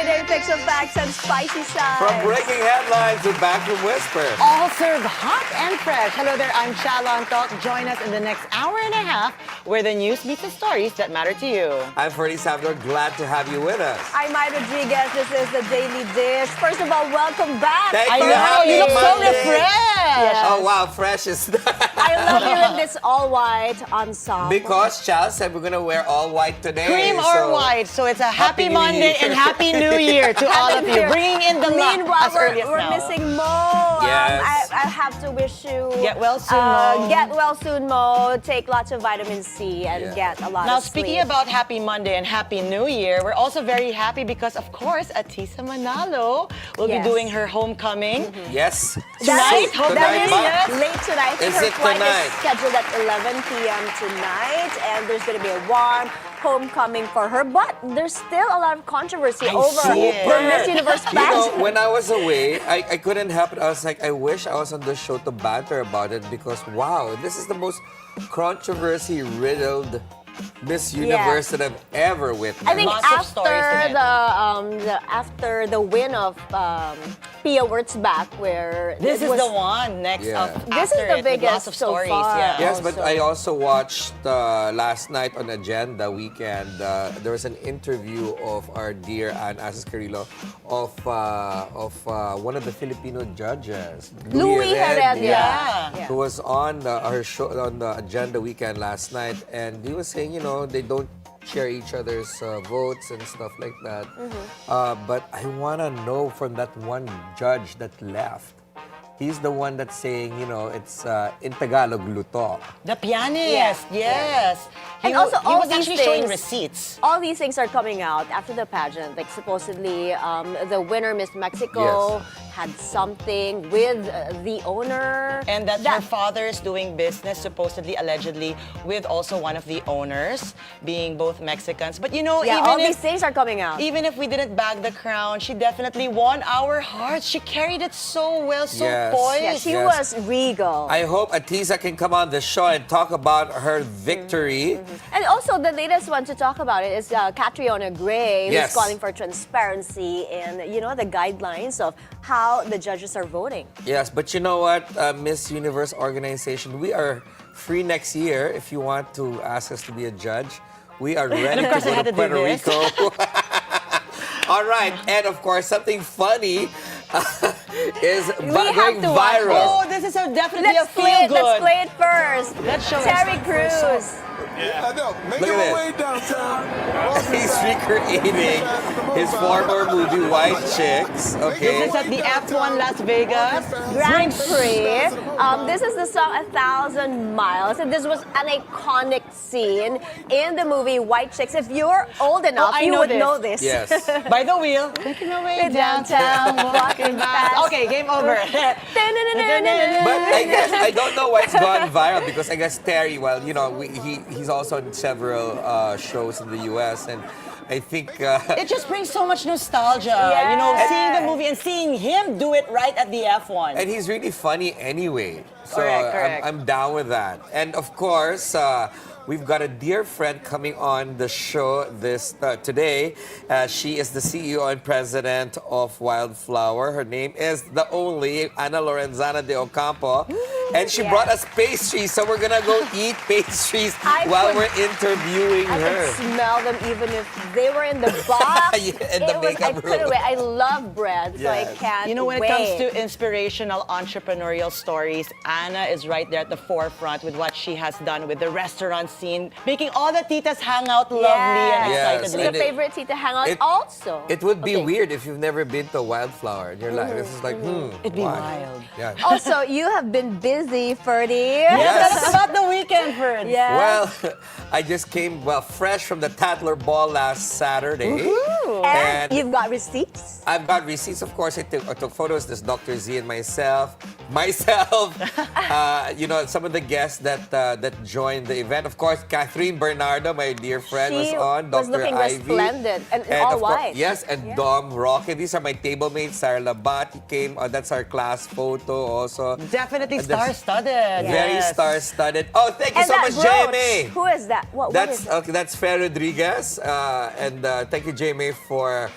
everyday fix of facts and spicy sides. From breaking headlines to backroom whisper. All served hot and fresh. Hello there, I'm Chal Lontoc. Join us in the next hour and a half where the news meets the stories that matter to you. I'm Ferdi Salvador. Glad to have you with us. I'm Mai Rodriguez. This is the Daily Dish. First of all, welcome back. Thank I you. know, Happy you look so Monday. refreshed. Yes. Oh, wow. Fresh is I love you in this all-white ensemble. Because Chal said we're going to wear all white today. Cream or white, so it's a happy New Monday Year. and Happy New Year to all of you. Bringing in the luck Meanwhile, as early as we're now. missing Mo. Yes. I have to wish you... Get well soon, Mo. Get well soon, Mo. Take lots of vitamin C and get a lot Now, of sleep. speaking about Happy Monday and Happy New Year, we're also very happy because, of course, Atisa Manalo will be Yes. doing her homecoming. Yes. Tonight? Tonight, That Ma. is late tonight. I think Is her it flight tonight? is scheduled at 11 p.m. tonight, and there's going to be a warm homecoming for her. But there's still a lot of controversy over see it. the Miss Universe You know, pageant. when I was away, I couldn't help it. I was like, I wish I was on the show to banter about it because, wow, this is the most controversy-riddled Miss Universe that I've ever witnessed. I think Lots of stories in it. after the win of Pia Wurtzbach, where This it is was, the one next Yeah. up. This is after the it, with biggest lots of so stories. far. Yeah. Yes, but Also. I also watched last night on Agenda Weekend. There was an interview of our dear Ann Carrillo of one of the Filipino judges, Louis Heredia. Yeah. who was on our show on the Agenda Weekend last night, and he was saying, you know, they don't share each other's votes and stuff like that. But I want to know from that one judge that left. He's the one that's saying, you know, it's in Tagalog, luto. The pianist, yes. And also he all was these actually showing things- receipts. All these things are coming out after the pageant. Like supposedly, the winner, Miss Mexico, had something with the owner. And that her father is doing business, supposedly, allegedly, with also one of the owners, being both Mexicans. But you know, Yeah, even all if these things are coming out. even if we didn't bag the crown, she definitely won our hearts. She carried it so well, so Yes. poised. Yeah, she Yes. was regal. I hope Atisa can come on the show and talk about her victory. And also, the latest one to talk about it is Catriona Gray, who's Yes. calling for transparency and, you know, the guidelines of how the judges are voting. Yes, but you know what, Miss Universe organization, we are free next year if you want to ask us to be a judge. We are ready course, to I go had to to do Puerto this. Rico. All right, and of course, something funny is have going to watch viral. Oh, this is definitely Let's a play it. feel-good. Let's play it first. Let's show us Terry that first Crews. I know. Make Look your at way downtown. He's recreating his former movie White Chicks. This Okay. is at the F1 Las Vegas. Grand Prix. This is the song 1,000 Miles. And this was an iconic scene in the movie White Chicks. If you're old enough, I you know would this. know this. Yes. By the wheel, making my way Downtown, downtown, walking fast. Okay, game over. But I guess I don't know why it's gone viral because I guess Terry, well, you know, he's also in several shows in the U.S. and I think It just brings so much nostalgia. You know, Yes. seeing the movie and seeing him do it right at the F1. and he's really funny anyway. So Correct. I'm down with that. And of course, we've got a dear friend coming on the show today. She is the CEO and president of Wildflour. Her name is the only Ana Lorenzana de Ocampo. And she brought us pastries, so we're gonna go eat pastries while we're interviewing I her. could smell them even if they were in the box. Yeah, in the I makeup couldn't room. wait. I love bread, so I Yes. can't You know, when wait. it comes to inspirational entrepreneurial stories, Anna is right there at the forefront with what she has done with the restaurant scene, making all the titas hang out lovely and Yes. It's excitedly. your And it- favorite tea to hang out also. It would be Okay. weird if you've never been to Wildflower in your life. This is like, It'd be why? wild. Yeah. Also, you have been busy, Ferdi. Yes, that's about the weekend, Ferd. Yeah. Well, I just came fresh from the Tatler Ball last Saturday. And you've got receipts. I've got receipts, of course. I took photos. There's Dr. Z and myself. You know, some of the guests that joined the event. Of course, Catherine Bernardo, my dear friend, was She on. was Dr. looking Ivy. resplendent and all of course- white. Yes, and Dom Roque. These are my table mates. Sarah Labat came. That's our class photo also. Definitely And that's star-studded. Very yes. star-studded. Oh, thank you And so that much, brooch, Jamie. who is that? What That's is it? okay. That's Ferdi Rodriguez, and thank you, Jamie, for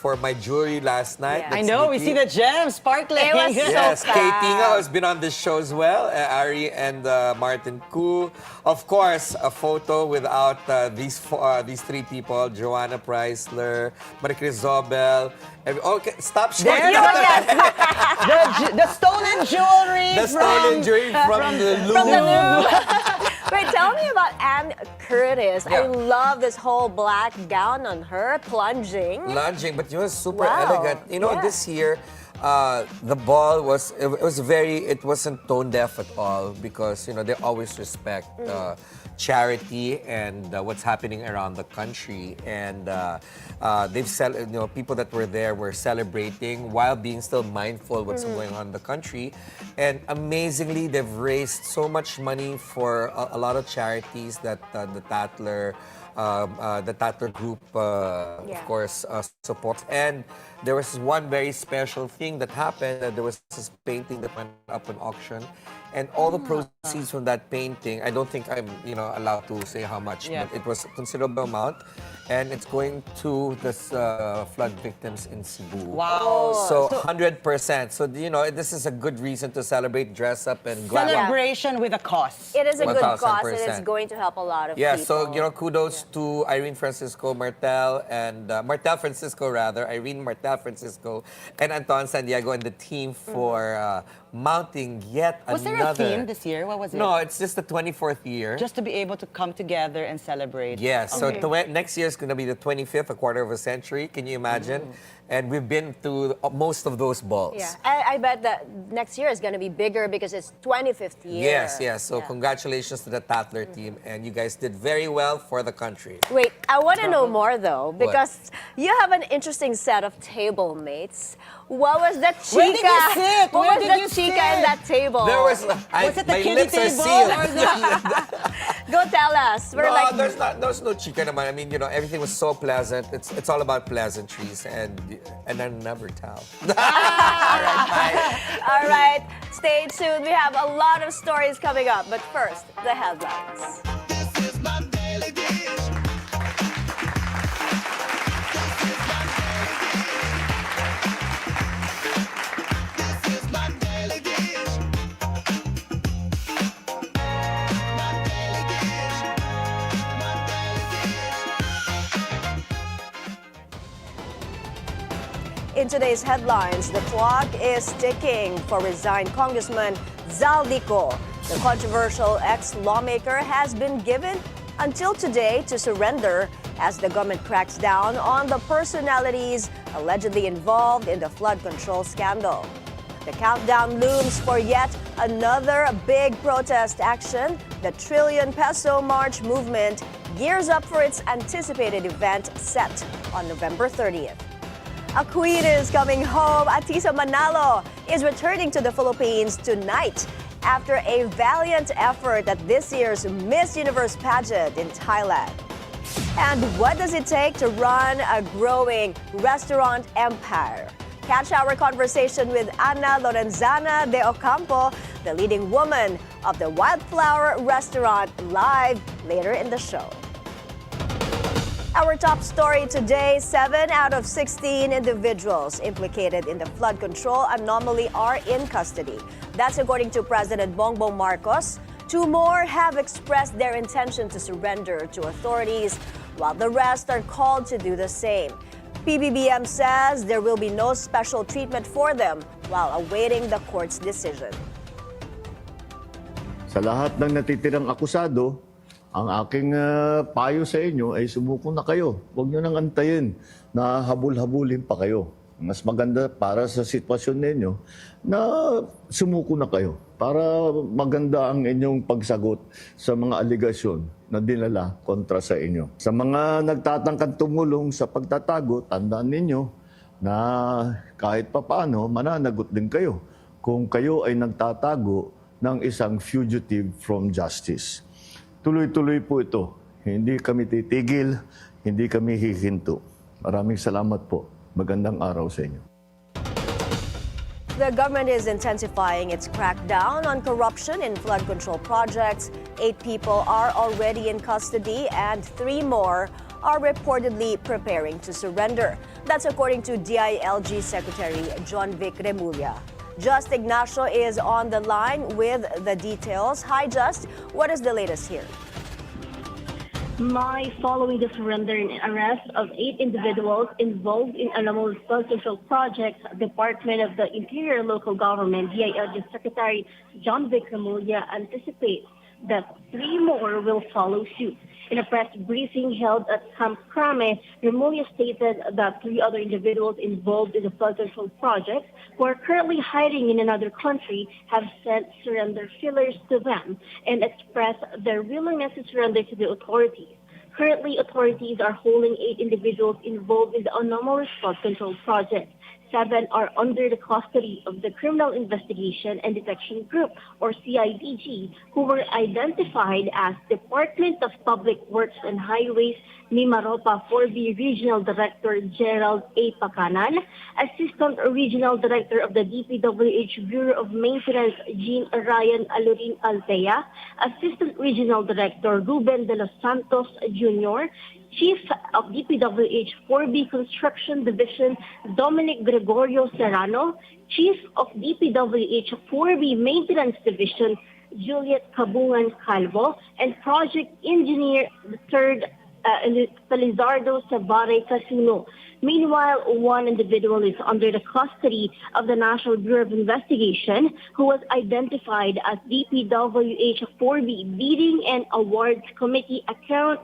for my jewelry last night. Yeah. That's I know, we Nikki. see the gems sparkling. It was so Yes, fab. Katie has been on this show as well. Ari and Martin Koo. Of course, a photo without these three people: Joanna Preisler, Marie Crisobel. Okay, stop showing There you that. the stolen jewelry. The stolen jewelry from the From the Louvre. Louvre. Wait, tell me about Anne Curtis. I Yeah. love this whole black gown on her, plunging. Lunging, but you know, super Wow. elegant. You know, Yeah. this year, the ball it wasn't tone deaf at all because, you know, they always respect charity and what's happening around the country. And people that were there were celebrating while being still mindful of what's going on in the country. And amazingly, they've raised so much money for a lot of charities that the Tatler Group, Yeah. of course, supports. And there was one very special thing that happened. There was this painting that went up on auction, and all the proceeds from that painting, I don't think I'm allowed to say how much, Yeah. but it was a considerable amount, and it's going to the flood victims in Cebu. Wow. So 100%. So this is a good reason to celebrate, dress up, and go out. Celebration with a cause. It is a good cause. It is 1000%. going to help a lot of Yeah, people. so kudos to Irene Francisco Martel and Martel Francisco rather, Irene Martel Francisco and Anton Santiago and the team for mounting yet Was there another. a theme this year? What was it? No, it's just the 24th year. Just to be able to come together and celebrate. Yes, so next year is going to be the 25th, a quarter of a century. Can you imagine? And we've been through most of those balls. Yeah, I bet that next year is going to be bigger because it's 25th year. Yes. So congratulations to the Tatler team, and you guys did very well for the country. Wait, I want to know more though, because you have an interesting set of table mates. What was the chica? Where did you sit? What Where was did the you chica sit? in that table? There was, Was it the my kiddie lips are table sealed. or the- Go tell us. We're No, like, there's no chica naman. I mean, everything was so pleasant. It's all about pleasantries and I never tell. all right, stay tuned. We have a lot of stories coming up, but first, the headlines. This is my daily dish. This is my daily dish. My daily dish. My daily dish. In today's headlines, the clock is ticking for resigned Congressman Zaldico. The controversial ex-lawmaker has been given until today to surrender as the government cracks down on the personalities allegedly involved in the flood control scandal. The countdown looms for yet another big protest action. The Trillion Peso March movement gears up for its anticipated event set on November 30th. A queen is coming home. Atisa Manalo is returning to the Philippines tonight after a valiant effort at this year's Miss Universe pageant in Thailand. And what does it take to run a growing restaurant empire? Catch our conversation with Ana Lorenzana de Ocampo, the leading woman of the Wildflour restaurant, live later in the show. Our top story today, 7 out of 16 individuals implicated in the flood control anomaly are in custody. That's according to President Bongbong Marcos. 2 more have expressed their intention to surrender to authorities, while the rest are called to do the same. PBBM says there will be no special treatment for them while awaiting the court's decision. Sa lahat ng natitirang akusado, ang aking payo sa inyo ay sumuko na kayo. Huwag nyo nang antayin na habul-habulin pa kayo. Mas maganda para sa sitwasyon ninyo na sumuko na kayo para maganda ang inyong pagsagot sa mga aligasyon na dinala kontra sa inyo. Sa mga nagtatangkang tumulong sa pagtatago, tandaan ninyo na kahit papaano mananagot din kayo kung kayo ay nagtatago ng isang fugitive from justice. Tuloy-tuloy po ito. Hindi kami titigil, hindi kami hihinto. Maraming salamat po. Magandang araw sa inyo. The government is intensifying its crackdown on corruption in flood control projects. 8 people are already in custody and 3 more are reportedly preparing to surrender. That's according to DILG Secretary John Vic Remulla. Just Ignacio is on the line with the details. Hi, Just. What is the latest here? Following the surrender and arrest of 8 individuals involved in anomalous social projects, Department of the Interior Local Government, DILG Secretary John Vic Remulla anticipates that 3 more will follow suit. In a press briefing held at Camp Crame, Remulla stated that 3 other individuals involved in the flood control project who are currently hiding in another country have sent surrender feelers to them and expressed their willingness to surrender to the authorities. Currently, authorities are holding 8 individuals involved in the anomalous flood control project. 7 are under the custody of the Criminal Investigation and Detection Group, or CIDG, who were identified as Department of Public Works and Highways Mimaropa 4B Regional Director Gerald A. Pacanan, Assistant Regional Director of the DPWH Bureau of Maintenance Jean Ryan Alurin Altea, Assistant Regional Director Ruben de los Santos Jr., Chief of DPWH 4B Construction Division Dominic Gregorio Serrano, Chief of DPWH 4B Maintenance Division Juliet Cabungan Calvo, and Project Engineer III Felizardo Savare Casuno. Meanwhile, 1 individual is under the custody of the National Bureau of Investigation, who was identified as DPWH 4B Bidding and Awards Committee Account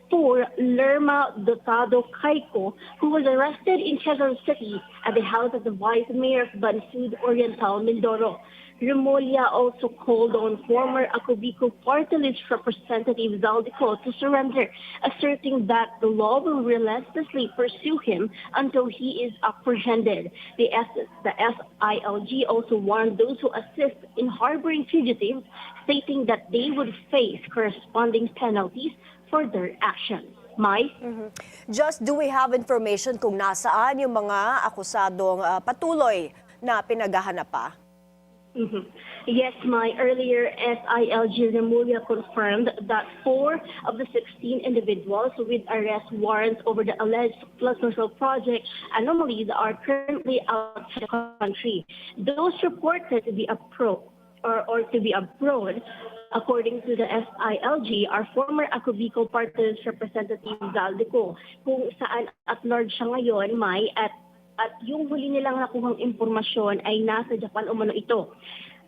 for Lerma Dotado Caico, who was arrested in Quezon City at the house of the Vice Mayor of Bansud Oriental, Mindoro. Remulla also called on former Acobico Party List Representative Zaldico to surrender, asserting that the law will relentlessly pursue him until he is apprehended. The SILG also warned those who assist in harboring fugitives, stating that they would face corresponding penalties for their actions. Mai? Just, do we have information kung nasaan yung mga akusadong patuloy na pinaghahanap pa? Yes, Mai. Earlier, SILG Remulla confirmed that 4 of the 16 individuals with arrest warrants over the alleged flood control project anomalies are currently outside the country. Those reported to be to be abroad, according to the SILG, are former Acobico Party Representative Zaldico, kung saan at large siya ngayon, Mai, at yung huli nilang nakuhang impormasyon ay nasa Japan umano ito.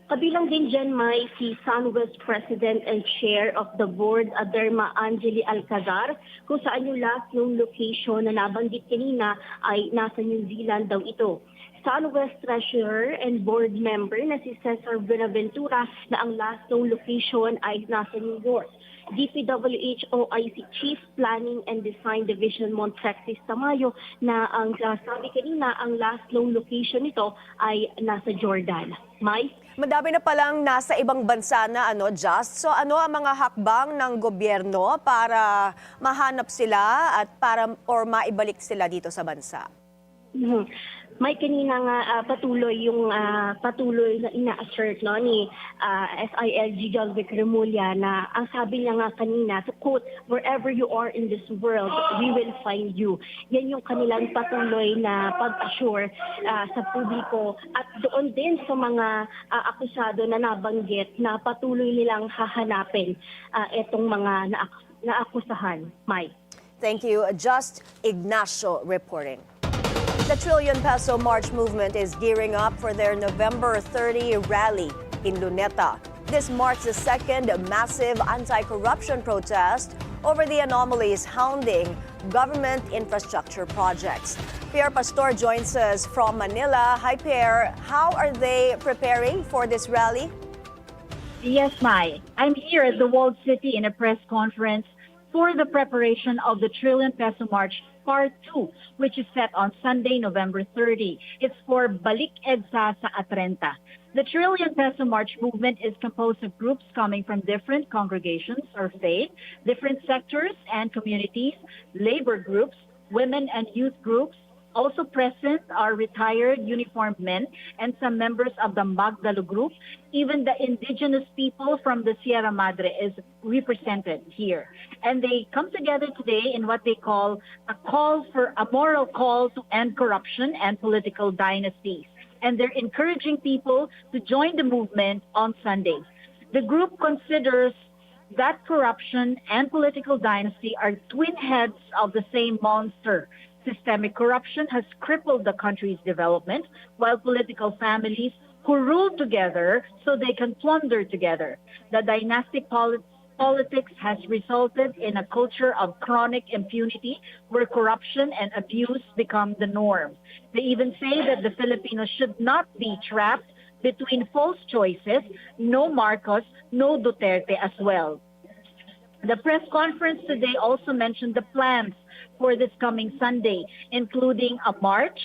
Kabilang din dyan, Mai, si Sunwest President and Chair of the Board, Aderma Angeli Alcazar, kung saan yung last known location na nabanggit kanina ay nasa New Zealand daw ito. Sunwest Treasurer and Board Member na si Cesar Buenaventura na ang last known location ay nasa New York. DPWH OIC Chief Planning and Design Division Montrexis Tamayo na ang sabi kanina ang last known location nito ay nasa Jordan. Mai? Madami na palang nasa ibang bansa na Just. So ano ang mga hakbang ng gobyerno para mahanap sila at maibalik sila dito sa bansa? May kanina nga patuloy na ina-assert ni SILG John Vic Remulla na ang sabi niya nga kanina, to quote, "Wherever you are in this world, we will find you." Yan yung kanilang patuloy na pag-assure sa publiko at doon din sa mga akusado na nabanggit na patuloy nilang hahanapin itong mga naakusahan. Mai. Thank you. Just Ignacio reporting. The Trillion Peso March movement is gearing up for their November 30 rally in Luneta. This marks the second massive anti-corruption protest over the anomalies hounding government infrastructure projects. Pierre Pastor joins us from Manila. Hi, Pierre. How are they preparing for this rally? Yes, Mai. I'm here at the Walled City in a press conference for the preparation of the Trillion Peso March Part 2, which is set on Sunday, November 30. It's for Balik EDSA sa Atrenta. The Trillion Peso March movement is composed of groups coming from different congregations or faith, different sectors and communities, labor groups, women and youth groups, Also present are retired uniformed men and some members of the Magdalo group. Even the indigenous people from the Sierra Madre is represented here. And they come together today in what they call a moral call to end corruption and political dynasties. And they're encouraging people to join the movement on Sunday. The group considers that corruption and political dynasty are twin heads of the same monster. Systemic corruption has crippled the country's development, while political families who rule together so they can plunder together. The dynastic politics has resulted in a culture of chronic impunity where corruption and abuse become the norm. They even say that the Filipinos should not be trapped between false choices, no Marcos, no Duterte as well. The press conference today also mentioned the plans for this coming Sunday, including a march,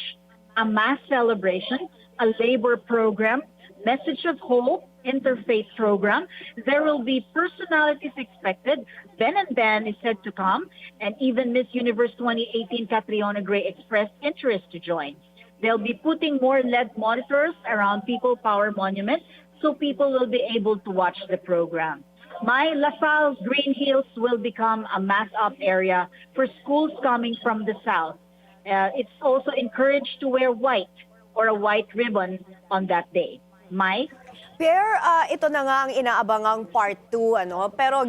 a mass celebration, a labor program, message of hope, interfaith program. There will be personalities expected. Ben and Ben is said to come, and even Miss Universe 2018 Catriona Gray expressed interest to join. They'll be putting more LED monitors around People Power Monument so people will be able to watch the program. My LaSalle's Green Hills will become a mass-up area for schools coming from the south. It's also encouraged to wear white or a white ribbon on that day. Mai? Pierre, ito na nga ang inaabangang part 2, ano? Pero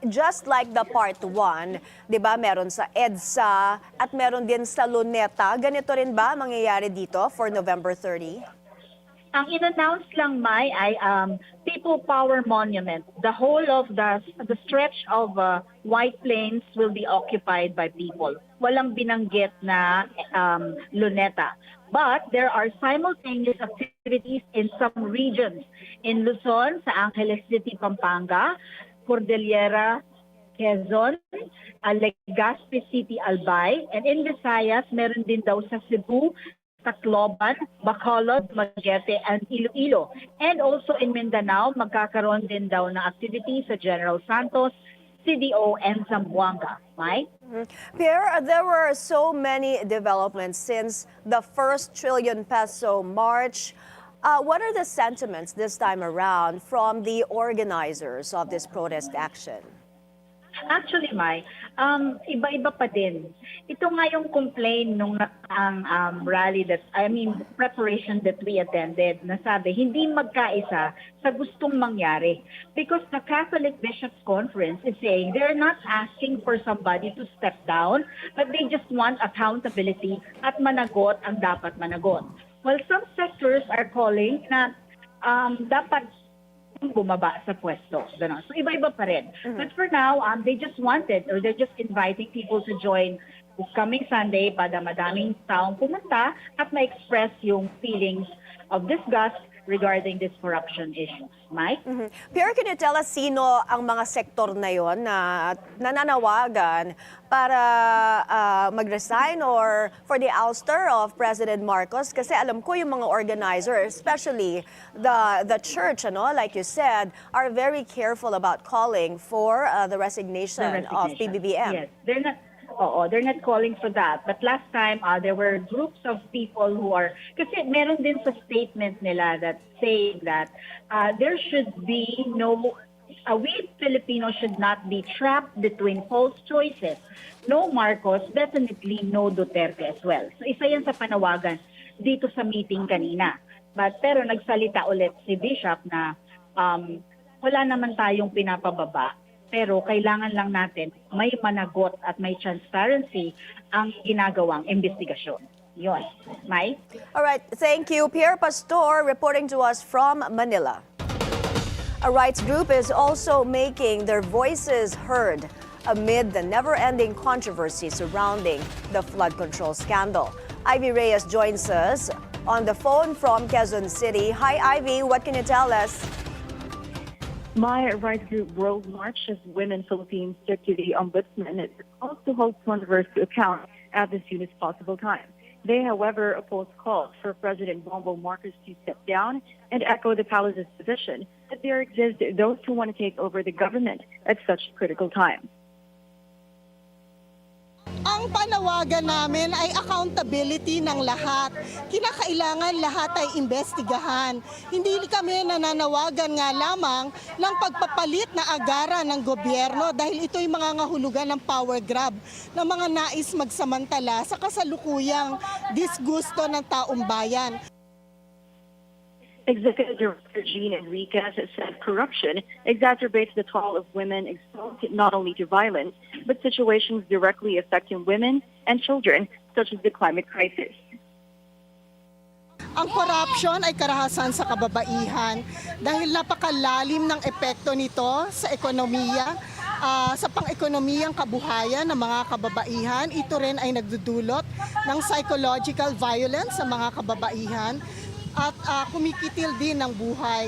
just like the part 1, 'di ba, meron sa EDSA at meron din sa Luneta. Ganito rin ba mangyayari dito for November 30? Ang in-announce lang, Mai, ay People Power Monument. The whole of the stretch of White Plains will be occupied by people. Walang binanggit na Luneta. But there are simultaneous activities in some regions. In Luzon, sa Angeles City, Pampanga, Cordillera, Quezon, Legazpi City, Albay, and in Visayas, meron din daw sa Cebu, Tacloban, Bacolod, Magete, and Iloilo. And also in Mindanao, magkakaroon din daw ng activity sa General Santos, CDO, and Zamboanga. Right? Pierre, there were so many developments since the first trillion peso march. What are the sentiments this time around from the organizers of this protest action? Actually, Mai, iba-iba pa din. Ito nga yung complaint nung rally preparation that we attended, na sabi, hindi magkaisa sa gustong mangyari. Because the Catholic Bishops' Conference is saying they're not asking for somebody to step down, but they just want accountability at managot ang dapat managot. Well, some sectors are calling na dapat bumaba sa pwesto. Ganun. So iba-iba pa rin. But for now, they just wanted, or they're just inviting people to join this coming Sunday para madaming taong pumunta at ma-express yung feelings of disgust regarding this corruption issues. Mike? Pierre, can you tell us sino ang mga sektor na yon na nananawagan para mag-resign or for the ouster of President Marcos? Kasi alam ko yung mga organizers, especially the church, like you said, are very careful about calling for the resignation of PBBM. Yes, they're not calling for that. But last time, there were groups of people who are, kasi meron din sa statement nila that saying that there should be we Filipinos should not be trapped between false choices. No Marcos, definitely no Duterte as well. So isa yan sa panawagan dito sa meeting kanina. Pero nagsalita ulit si Bishop na wala naman tayong pinapababa. Pero kailangan lang natin may managot at may transparency ang ginagawang investigasyon. Yun. Mai? All right. Thank you. Pierre Pastor reporting to us from Manila. A rights group is also making their voices heard amid the never-ending controversy surrounding the flood control scandal. Ivy Reyes joins us on the phone from Quezon City. Hi, Ivy. What can you tell us? My rights group World March as Women Philippines took to the Ombudsman and calls to hold controversy to account at the soonest possible time. They, however, opposed calls for President Bongbong Marcos to step down and echo the palace's position that there exist those who want to take over the government at such critical time. Ang Ang panawagan namin ay accountability ng lahat. Kinakailangan lahat ay imbestigahan. Hindi kami nananawagan nga lamang ng pagpapalit na agaran ng gobyerno dahil ito'y mangangahulugan ng power grab ng mga nais magsamantala sa kasalukuyang disgusto ng taong bayan. Executive Director Jean Enriquez said corruption exacerbates the toll of women exposed not only to violence, but situations directly affecting women and children, such as the climate crisis. Ang corruption ay karahasan sa kababaihan dahil napakalalim ng epekto nito sa ekonomiya, sa pang-ekonomiyang kabuhayan ng mga kababaihan. Ito rin ay nagdudulot ng psychological violence sa mga kababaihan at kumikitil din ng buhay.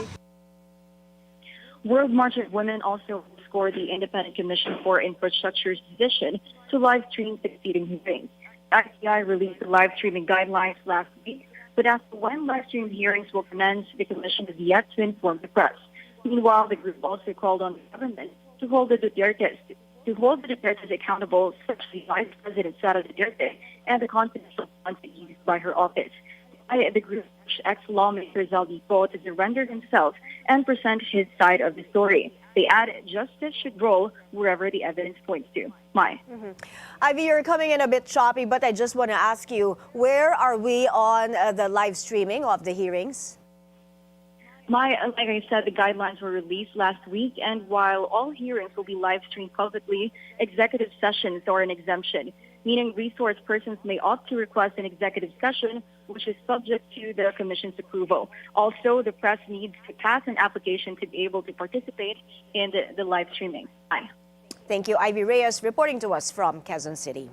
World March of Women also scored the Independent Commission for Infrastructure's decision to live stream succeeding hearings. ICI released the live streaming guidelines last week, but as to when live stream hearings will commence, the commission is yet to inform the press. Meanwhile, the group also called on the government to hold the Dutertes accountable, especially Vice President Sara Duterte and the confidential funds used by her office. The group's ex-lawmaker Zaldico to surrender himself and present his side of the story. They add justice should roll wherever the evidence points to. Mai. Ivy, you're coming in a bit choppy, but I just want to ask you, where are we on the live streaming of the hearings? Mai, like I said, the guidelines were released last week, and while all hearings will be live streamed publicly, executive sessions are an exemption, meaning resource persons may opt to request an executive session, which is subject to the Commission's approval. Also, the press needs to pass an application to be able to participate in the live streaming. Bye. Thank you, Ivy Reyes, reporting to us from Quezon City.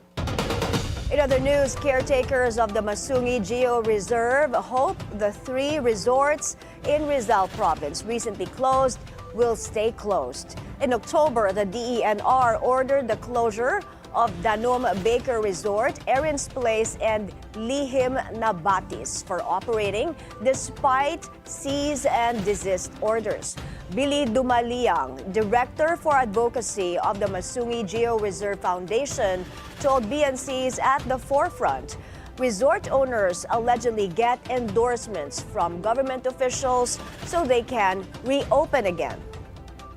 In other news, caretakers of the Masungi Geo Reserve hope the 3 resorts in Rizal Province recently closed will stay closed. In October, the DENR ordered the closure of Danum Baker Resort, Erin's Place, and Lihim Nabatis for operating despite cease and desist orders. Billy Dumaliang, Director for Advocacy of the Masungi Geo Reserve Foundation, told BNC's At the Forefront, resort owners allegedly get endorsements from government officials so they can reopen again.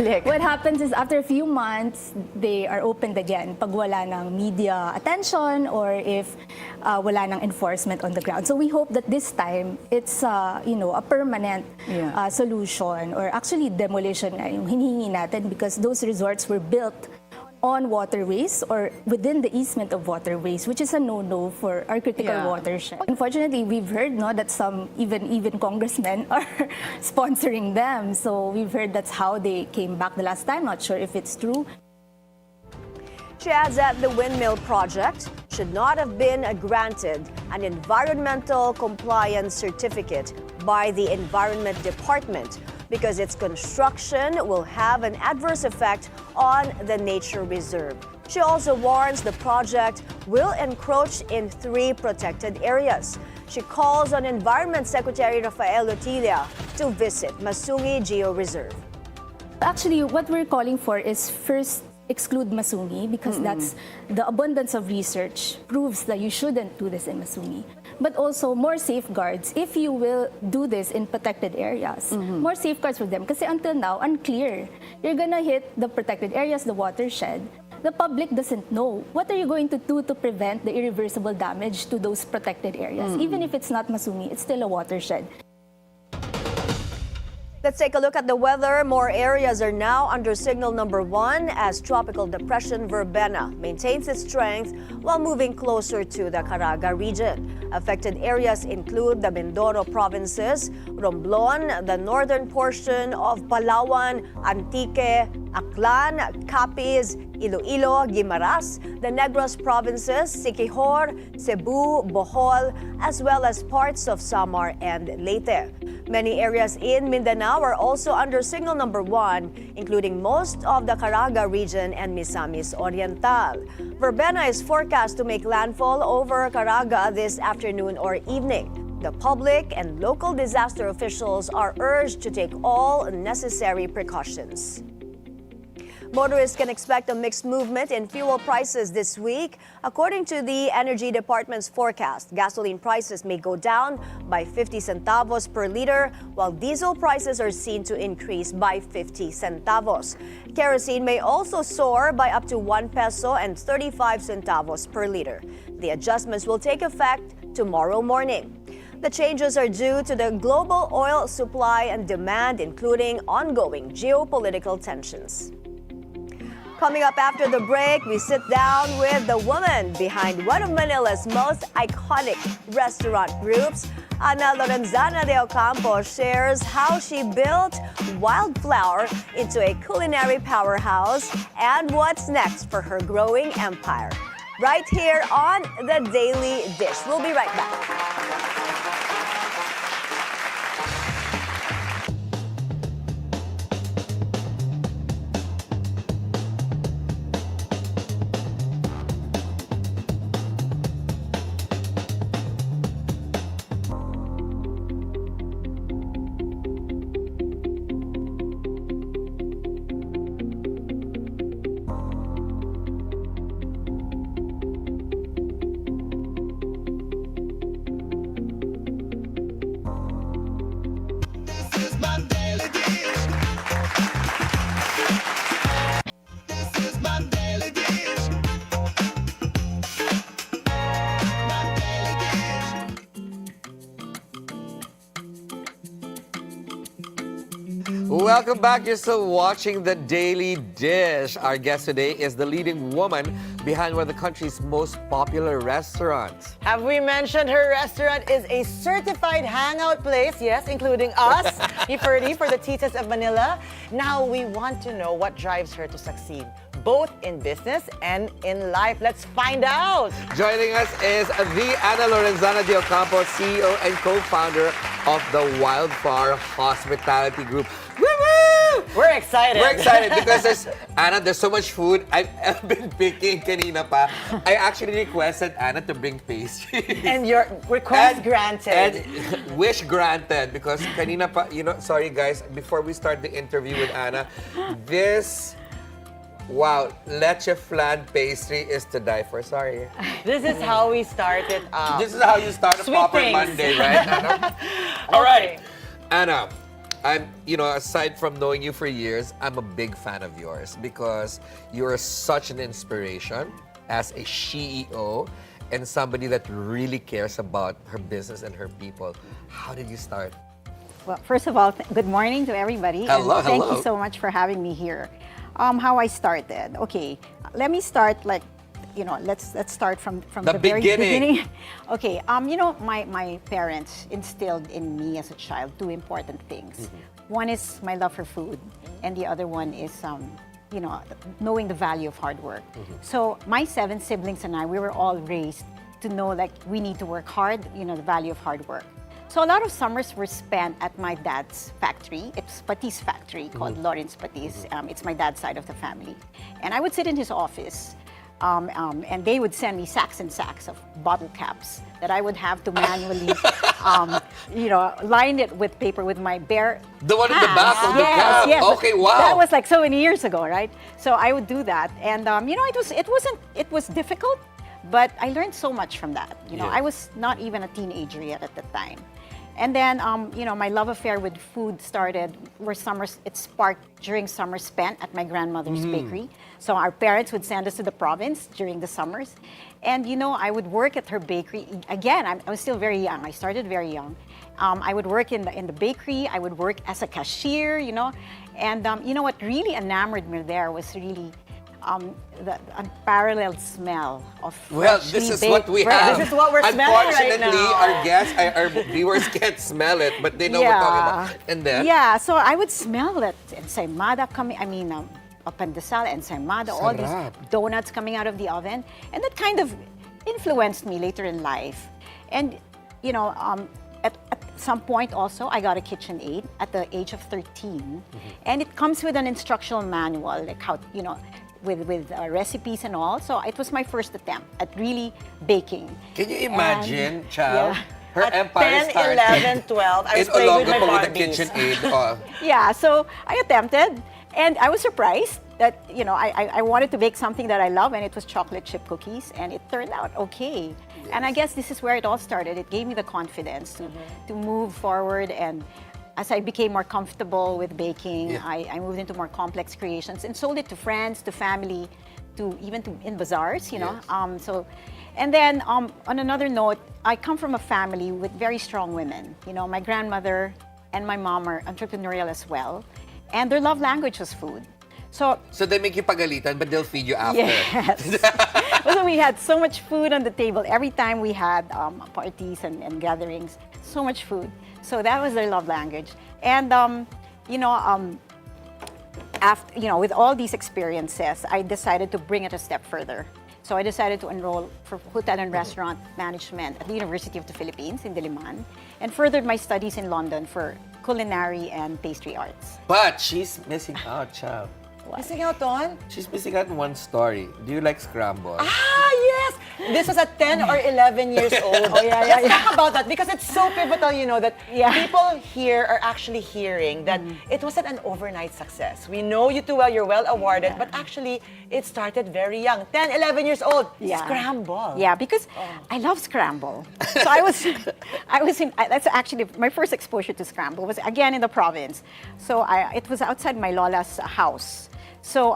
What happens is after a few months, they are opened again pag wala ng media attention or if wala ng enforcement on the ground. So we hope that this time it's a permanent solution or actually demolition na yung hinihingi natin because those resorts were built on waterways or within the easement of waterways, which is a no-no for our critical watershed. Unfortunately, we've heard that some even congressmen are sponsoring them. So we've heard that's how they came back the last time. Not sure if it's true. She adds that the windmill project should not have been granted an environmental compliance certificate by the Environment Department because its construction will have an adverse effect on the nature reserve. She also warns the project will encroach in 3 protected areas. She calls on Environment Secretary Rafael Lotilla to visit Masungi Geo Reserve. Actually, what we're calling for is first exclude Masungi because that's the abundance of research proves that you shouldn't do this in Masungi. But also more safeguards if you will do this in protected areas. More safeguards for them kasi until now, unclear. You're gonna hit the protected areas, the watershed. The public doesn't know. What are you going to do to prevent the irreversible damage to those protected areas? Even if it's not Masungi, it's still a watershed. Let's take a look at the weather. More areas are now under signal number 1 as Tropical Depression Verbena maintains its strength while moving closer to the Caraga region. Affected areas include the Mindoro provinces, Romblon, the northern portion of Palawan, Antique, Aklan, Capiz, Iloilo, Guimaras, the Negros provinces, Siquijor, Cebu, Bohol, as well as parts of Samar and Leyte. Many areas in Mindanao are also under signal number 1, including most of the Caraga region and Misamis Oriental. Verbena is forecast to make landfall over Caraga this afternoon or evening. The public and local disaster officials are urged to take all necessary precautions. Motorists can expect a mixed movement in fuel prices this week. According to the Energy Department's forecast, gasoline prices may go down by 50 centavos per liter, while diesel prices are seen to increase by 50 centavos. Kerosene may also soar by up to 1 peso and 35 centavos per liter. The adjustments will take effect tomorrow morning. The changes are due to the global oil supply and demand, including ongoing geopolitical tensions. Coming up after the break, we sit down with the woman behind one of Manila's most iconic restaurant groups. Ana Lorenzana de Ocampo shares how she built Wildflour into a culinary powerhouse and what's next for her growing empire. Right here on The Daily Dish. We'll be right back. This is my daily dish. This is my daily dish. My daily dish. Welcome back. You're still watching The Daily Dish. Our guest today is the leading woman behind one of the country's most popular restaurants. Have we mentioned her restaurant is a certified hangout place? Yes, including us, ni Ferdi, for the Titas of Manila. Now we want to know what drives her to succeed, both in business and in life. Let's find out. Joining us is the Ana Lorenzana de Ocampo, CEO and co-founder of the Wildflour Hospitality Group. Woo-woo! We're excited. We're excited because there's so much food. I've been picking kanina pa. I actually requested Ana to bring pastry. And your request granted. And wish granted because kanina pa, sorry guys, before we start the interview with Ana, this leche flan pastry is to die for. Sorry. This is how we started. This is how you start a Sweet proper things. Monday, right, Ana? All right. Ana, aside from knowing you for years, I'm a big fan of yours because you're such an inspiration as a CEO and somebody that really cares about her business and her people. How did you start? Well, first of all, good morning to everybody. Hello, and thank hello. you so much for having me here. How I started. Okay, let me start let's start from The the very beginning. beginning. Okay, my parents instilled in me as a child two important things. One is my love for food, and the other one is knowing the value of hard work. So my 7 siblings and I, we were all raised to know we need to work hard, the value of hard work. So a lot of summers were spent at my dad's factory. It's Patis factory called Lawrence Patis. It's my dad's side of the family. And I would sit in his office and they would send me sacks and sacks of bottle caps that I would have to manually, line it with paper with my bare The one in the hands. back of the cap. Yes. Okay, wow. That was so many years ago, right? So I would do that. And, it was difficult, but I learned so much from that. Yeah. I was not even a teenager yet at the time. And then, my love affair with food started it sparked during summers spent at my grandmother's bakery. So our parents would send us to the province during the summers. And, I would work at her bakery. Again, I was still very young. I started very young. I would work in the bakery. I would work as a cashier, And, what really enamored me there was really the unparalleled smell of This is what we have. This is what we're smelling right now. Unfortunately, our guests, our viewers can't smell it, but they know what we're talking about. And then? Yeah, so I would smell it. Ensaymada coming, pandesal, ensaymada, all these Sarap. donuts coming out of the oven. And that kind of influenced me later in life. And, at some point also, I got a KitchenAid at the age of 13. And it comes with an instructional manual, how, with recipes and all. So it was my first attempt at really baking. Can you imagine, Chal? Yeah. Her At empire 10, started 11, 12, I was in playing with my Olongapo with a Barbies. KitchenAid. Yeah, so I attempted, and I was surprised that, you know, I wanted to bake something that I love, and it was chocolate chip cookies, and it turned out okay. And I guess this is where it all started. It gave me the confidence to move forward, and as I became more comfortable with baking, I moved into more complex creations and sold it to friends, to family, to even to in bazaars, you know. And then on another note, I come from a family with very strong women. You know, my grandmother and my mom are entrepreneurial as well, and their love language was food. So they make you pagalitan, but they'll feed you after. yes. So we had so much food on the table every time we had parties and gatherings. So much food. So that was their love language. And after, you know, with all these experiences, I decided to bring it a step further. So I decided to enroll for hotel and restaurant management at the University of the Philippines in Diliman, and furthered my studies in London for culinary and pastry arts. But she's missing out, child. Missing out on? She's missing out on one story. Do you like scramble? Ah, yes! This was at 10 or 11 years old. Let's talk about that, because it's so pivotal, you know, that people here are actually hearing that it wasn't an overnight success. We know you too well, you're well awarded, but actually it started very young. 10, 11 years old. Scramble. Yeah, because I love scramble. So that's actually my first exposure to scramble was again in the province. So it was outside my lola's house. So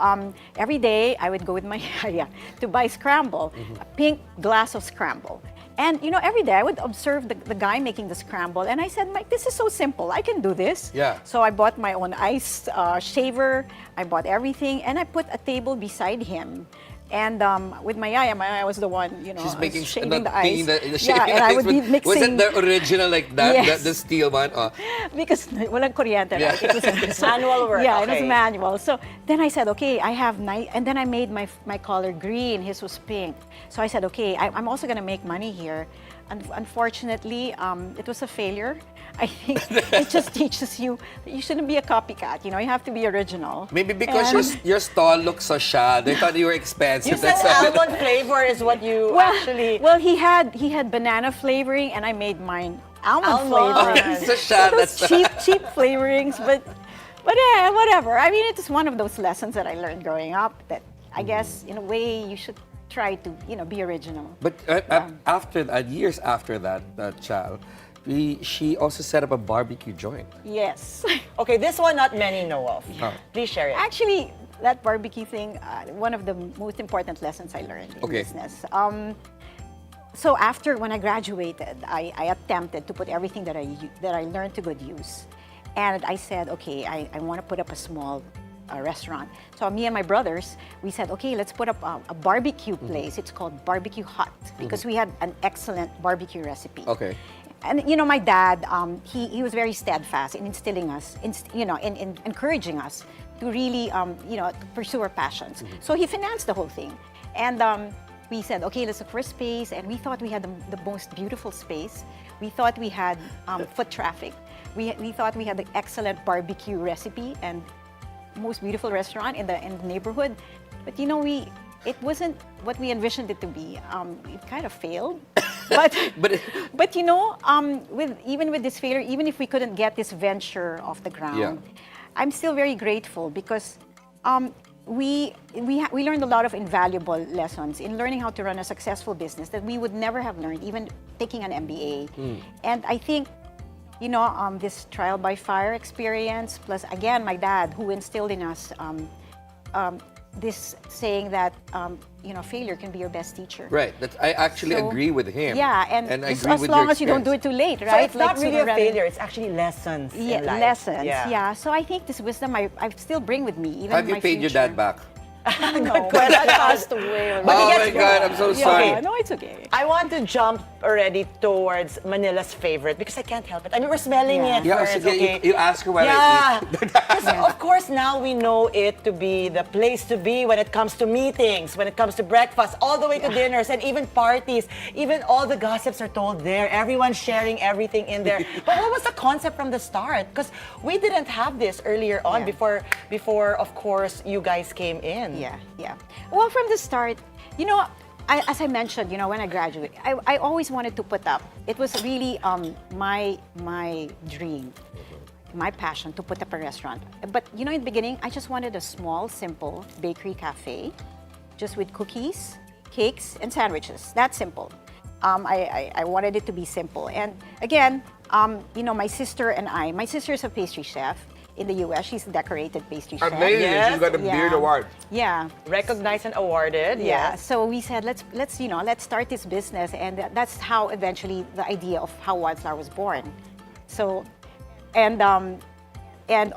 every day I would go with my to buy scramble, a pink glass of scramble. And you know, every day I would observe the guy making the scramble, and I said, Mike, this is so simple. I can do this. Yeah. So I bought my own ice shaver. I bought everything, and I put a table beside him. And with my yaya was the one, you know, she's making shaving the ice. The shaving and I ice, would be but mixing. was it the original like that? Yes. The steel one? Oh. Because walang kuryente, right? It was manual work. Yeah, it was manual. So then I said, okay, I have nice, and then I made my color green. His was pink. So I said, okay, I'm also going to make money here. And unfortunately, it was a failure. I think it just teaches you that you shouldn't be a copycat. You know, you have to be original. Maybe because your stall looks so shy, they thought you were expensive. You said almond flavor is what you actually... Well, he had banana flavoring, and I made mine almond flavoring. So shy, those cheap flavorings, but yeah, whatever. I mean, it is one of those lessons that I learned growing up that I guess, in a way, you should try to, you know, be original. But after years after that, child, she also set up a barbecue joint. Yes. Okay, this one not many know of. Please share it. Actually, that barbecue thing, one of the most important lessons I learned in business. So after, when I graduated, I attempted to put everything that I learned to good use. And I said, okay, I want to put up a small restaurant. So me and my brothers, we said, okay, let's put up a barbecue place. It's called Barbecue Hut, because we had an excellent barbecue recipe. Okay. And you know, my dad, he was very steadfast in instilling us, in encouraging us to really, to pursue our passions. So he financed the whole thing. And we said, okay, let's look for a space. And we thought we had the most beautiful space. We thought we had foot traffic. We thought we had the excellent barbecue recipe and most beautiful restaurant in the neighborhood. But you know, it wasn't what we envisioned it to be. It kind of failed. But you know, even with this failure, even if we couldn't get this venture off the ground, I'm still very grateful because we learned a lot of invaluable lessons in learning how to run a successful business that we would never have learned, even taking an MBA. And I think, you know, this trial by fire experience, plus again, my dad, who instilled in us this saying that, failure can be your best teacher. Right. I actually agree with him. Yeah, and I as agree with long your as you don't do it too late, right? So it's not really a failure, it's actually lessons in life. Lessons, yeah. So I think this wisdom I still bring with me, even Have in you my paid your future. dad back? Good question. That passed away already. Oh my God, I'm so sorry. Yeah, no, it's okay. I want to jump already towards Manila's favorite because I can't help it. I mean, we're smelling it first, okay? You ask her while I eat. Because of course now we know it to be the place to be when it comes to meetings, when it comes to breakfast, all the way to dinners and even parties. Even all the gossips are told there. Everyone's sharing everything in there. But what was the concept from the start? Because we didn't have this earlier on before, of course, you guys came in. Yeah. Well, from the start, you know, as I mentioned, you know, when I graduated, I always wanted to put up. It was really my dream. my passion to put up a restaurant. But you know, in the beginning, I just wanted a small, simple bakery cafe, just with cookies, cakes, and sandwiches. That simple. I wanted it to be simple. And again, you know, my sister is a pastry chef in the U.S. She's a decorated pastry chef. Amazing. Yes. She got a beard award. Yeah. Recognized and awarded. Yeah, Yes. so we said let's start this business, and that's how eventually the idea of how Wildflower was born. So, and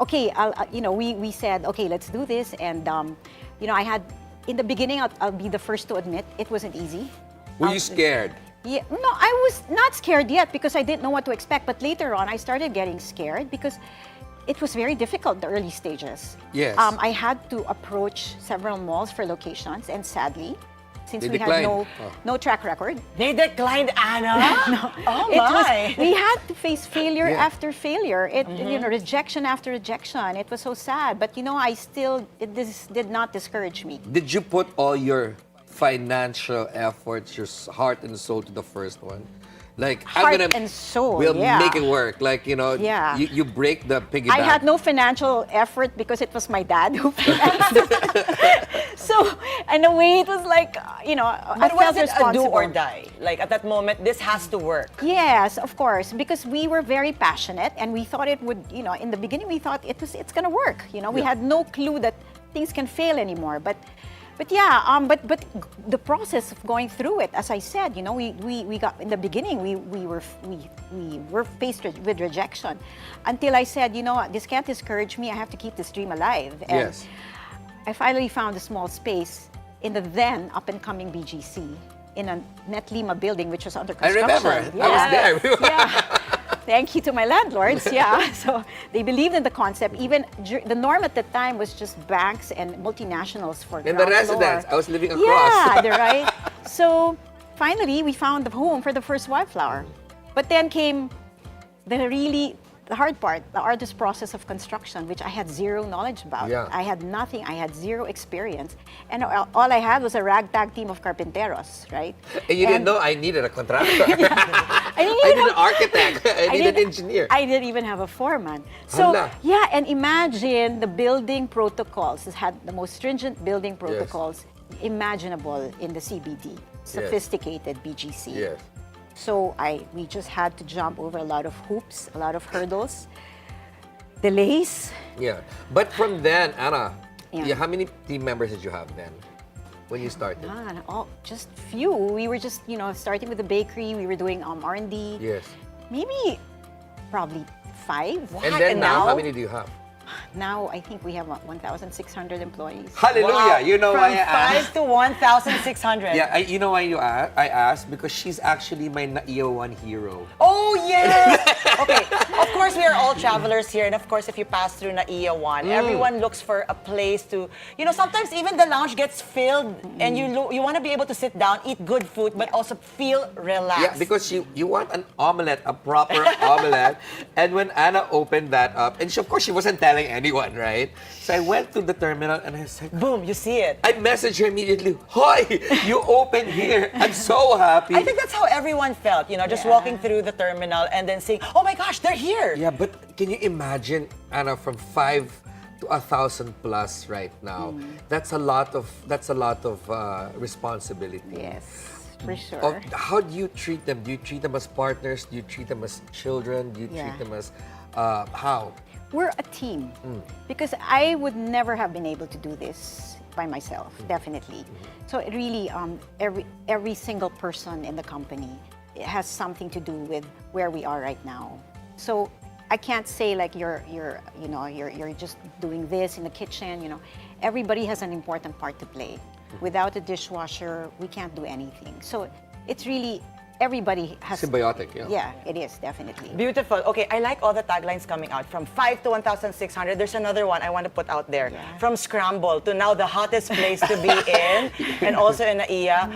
okay, you know, we said okay, let's do this, and you know, I had in the beginning, I'll be the first to admit it wasn't easy. Were you scared? Yeah, no, I was not scared yet because I didn't know what to expect. But later on, I started getting scared because it was very difficult, the early stages. Yes. I had to approach several malls for locations, and sadly, since They we declined. had Oh. no track record, They declined Anna. Oh it was, my. we had to face failure Yeah. after failure. You know, rejection after rejection. It was so sad, but you know, this did not discourage me. Did you put all your financial efforts, your heart and soul to the first one? Like, Heart I'm gonna, and soul, we'll yeah. make it work. Like, you know, Yeah. you break the piggy I bank. had no financial effort because it was my dad who financed it. So, in a way, it was like, you know, I But felt was it a do responsible. or die? Like at that moment, this has to work. Yes, of course, because we were very passionate and we thought it would, you know, in the beginning we thought it's going to work. You know, we had no clue that things can fail anymore. But yeah, but the process of going through it, as I said, you know, we got in the beginning we were faced with rejection, until I said, you know, this can't discourage me. I have to keep this dream alive. And Yes. I finally found a small space in the then up and coming BGC in a Net Lima building, which was under I construction. remember. I was there. Yeah. Thank you to my landlords. Yeah. So they believed in the concept. Even the norm at the time was just banks and multinationals for In the ground floor. residence, I was living across. Yeah, they're right. So finally, we found the home for the first Wildflower. But then came the hard part, the arduous process of construction, which I had zero knowledge about. Yeah. I had nothing. I had zero experience. And all I had was a ragtag team of carpinteros, right? And you didn't know I needed a contractor. I didn't I even need an have- architect. I need an engineer. I didn't even have a foreman. So, Hala. yeah, and imagine the building protocols. It had the most stringent building protocols imaginable in the CBD. Sophisticated BGC. Yes. So we just had to jump over a lot of hoops, a lot of hurdles, delays. Yeah. But from then, Anna, Yeah. how many team members did you have then when you started? Just few. We were just, you know, starting with the bakery. We were doing R&D. Yes. Maybe probably 5. And then now, how many do you have? Now I think we have 1,600 employees. Hallelujah! Wow. You know From why I asked? 5 to 1,600. Yeah, you know why I asked? Because she's actually my Naiya1 hero. Oh, yes! Okay, of course, we are all travelers here. And of course, if you pass through Naiya 1, everyone looks for a place to, you know, sometimes even the lounge gets filled and you want to be able to sit down, eat good food, but also feel relaxed. Yeah, because you want an omelette, a proper omelette. And when Anna opened that up, and of course she wasn't telling anyone, right? So I went to the terminal and I was like, Boom, you see it. I messaged her immediately, "Hoy, you opened here. I'm so happy." I think that's how everyone felt, you know, just walking through the terminal and then saying, oh my gosh, they're here. Yeah, but can you imagine, Anna, from 5 to 1,000 plus right now? That's a lot of responsibility. Yes, for sure. How do you treat them? Do you treat them as partners? Do you treat them as children? Do you treat them as how? We're a team because I would never have been able to do this by myself, definitely. So it really, every single person in the company has something to do with where we are right now. So I can't say like you're just doing this in the kitchen. You know, everybody has an important part to play. Without a dishwasher, we can't do anything. So it's really everybody has Symbiotic, yeah. Yeah, it is definitely. Beautiful. Okay, I like all the taglines coming out. From 5 to 1,600. There's another one I want to put out there. Yeah. From Scramble to now the hottest place to be in, and also in Naiya.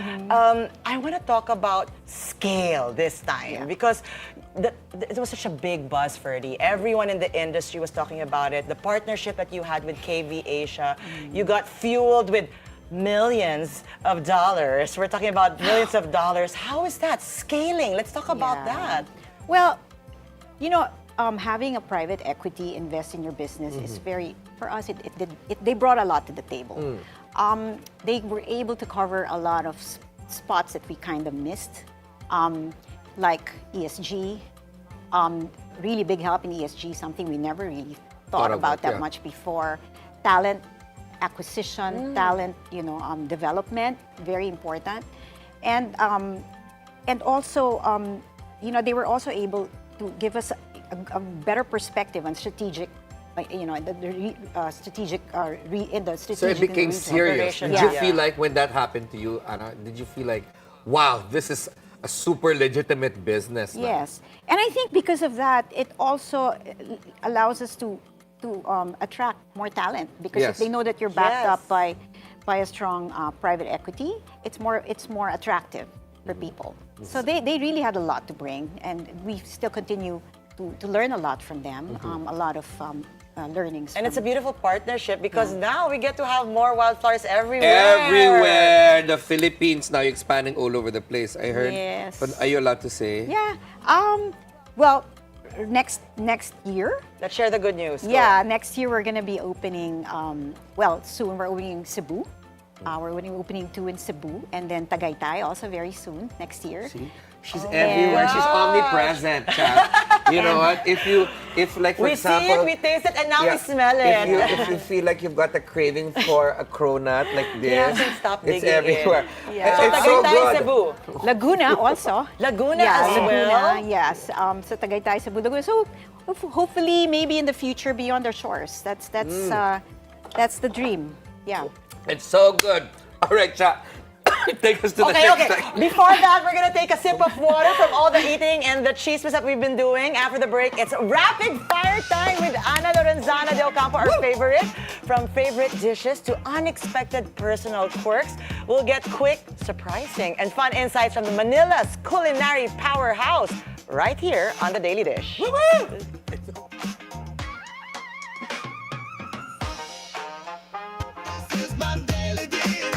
I want to talk about scale this time because it was such a big buzz, Ferdi. Everyone in the industry was talking about it. The partnership that you had with KV Asia, you got fueled with millions of dollars. We're talking about millions of dollars. How is that scaling? Let's talk about that. Well, you know, having a private equity invest in your business is very, for us, they brought a lot to the table. They were able to cover a lot of spots that we kind of missed, like ESG, really big help in ESG, something we never really thought about that much before. Talent acquisition, talent, development, very important. And also, they were also able to give us a better perspective on strategic, in the strategic So it became serious. Did you feel like when that happened to you, Ana, did you feel like, wow, this is a super legitimate business now? Yes. And I think because of that, it also allows us to attract more talent, because if they know that you're backed up by a strong private equity, it's more attractive for people. So they really had a lot to bring, and we still continue to learn a lot from them, a lot of learnings. And it's a beautiful partnership, because now we get to have more wildflowers everywhere. Everywhere. The Philippines now expanding all over the place. I heard. Yes. But are you allowed to say? Yeah. Well, next year. Let's share the good news. Go. Yeah, next year we're going to be opening, soon we're opening Cebu. We're opening 2 in Cebu, and then Tagaytay also very soon, next year. See? She's everywhere. She's omnipresent, Chal. You know what? If like, for we example... see it, we taste it, and now we smell it. If you feel like you've got a craving for a cronut like this, Yeah, stop it's digging everywhere. in. Yeah. So It's so Tagaytay, good. Cebu. Laguna also. Laguna Yeah, as well. Laguna, yes. So Tagaytay, Cebu, Laguna. So hopefully, maybe in the future, beyond our shores. That's the dream. Yeah. It's so good. All right, Cha. Take us to the next section. Before that, we're gonna take a sip of water from all the eating and the chismes that we've been doing. After the break, it's rapid fire time with Ana Lorenzana de Ocampo, our favorite. From favorite dishes to unexpected personal quirks, we'll get quick, surprising, and fun insights from Manila's culinary powerhouse right here on The Daily Dish. This is my daily dish.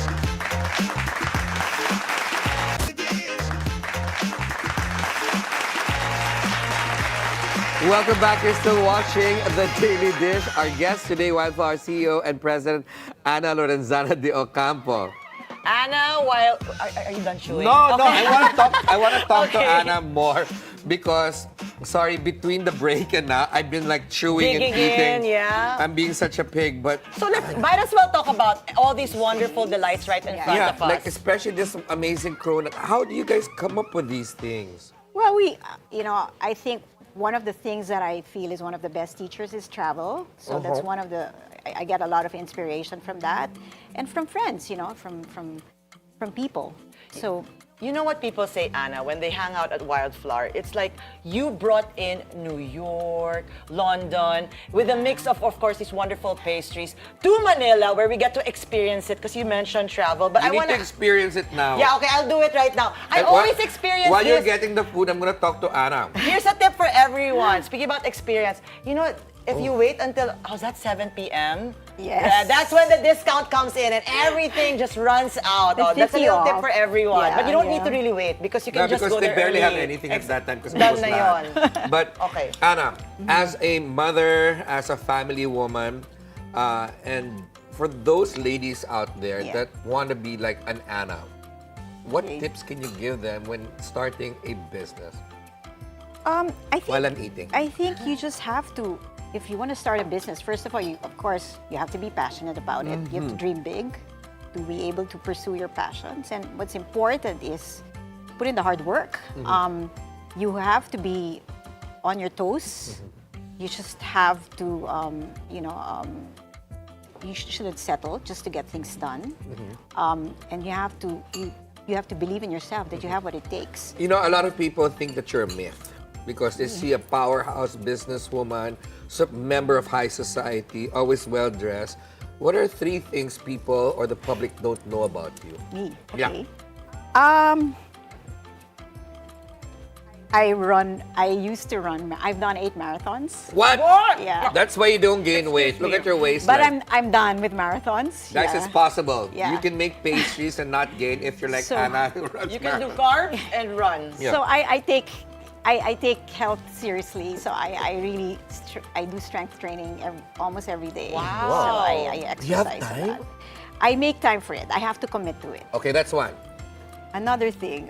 Welcome back. You're still watching The Daily Dish. Our guest today, Wildflour CEO and President Ana Lorenzana de Ocampo. Ana, are you done chewing? No, I want to talk to Okay. Ana more because, sorry, between the break and now, I've been like chewing Digging and eating. in, yeah. I'm being such a pig, but So might as well talk about all these wonderful delights right in front of us. like especially this amazing cronut. How do you guys come up with these things? Well, I think one of the things that I feel is one of the best teachers is travel. So that's one of the, I get a lot of inspiration from that. And from friends, from people. So You know what people say, Ana, when they hang out at Wildflour? It's like you brought in New York, London, with a mix of course, these wonderful pastries to Manila, where we get to experience it, because you mentioned travel. But You I need want to experience it now. Yeah, okay, I'll do it right now. I And always experience While this. you're getting the food, I'm gonna talk to Ana. Here's a tip for everyone. Speaking about experience, if you wait until, how's that, 7 p.m.? Yes. Yeah, that's when the discount comes in and everything just runs out. The That's a 50 little tip off. for everyone. Yeah, but you don't need yeah. to really wait, because you No, can just because go they there barely have early. anything at that time because Done closed na lahat. yun. But Okay. Ana, as a mother, as a family woman, and for those ladies out there Yeah. that want to be like an Ana, what Okay. tips can you give them when starting a business I think while I'm eating? I think you just have to, if you want to start a business, first of all, of course, you have to be passionate about it. You have to dream big to be able to pursue your passions. And what's important is put in the hard work. You have to be on your toes. You just have to, you shouldn't settle just to get things done. And you have to believe in yourself that you have what it takes. You know, a lot of people think that you're a myth because they see a powerhouse businesswoman, member of high society, always well-dressed. What are 3 things people or the public don't know about you? Me, Yeah. okay. I used to run, I've done 8 marathons. What? Yeah. That's why you don't gain weight. Look at your waist. But I'm done with marathons. Guys, yeah. it's possible. Yeah. You can make pastries and not gain if you're like So- Anna who runs You can do marathon. carbs and run. Yeah. So I I take health seriously, so I really I do strength training almost every day. Wow. So I exercise. Do you have a time? lot. I make time for it. I have to commit to it. Okay, that's one. Another thing,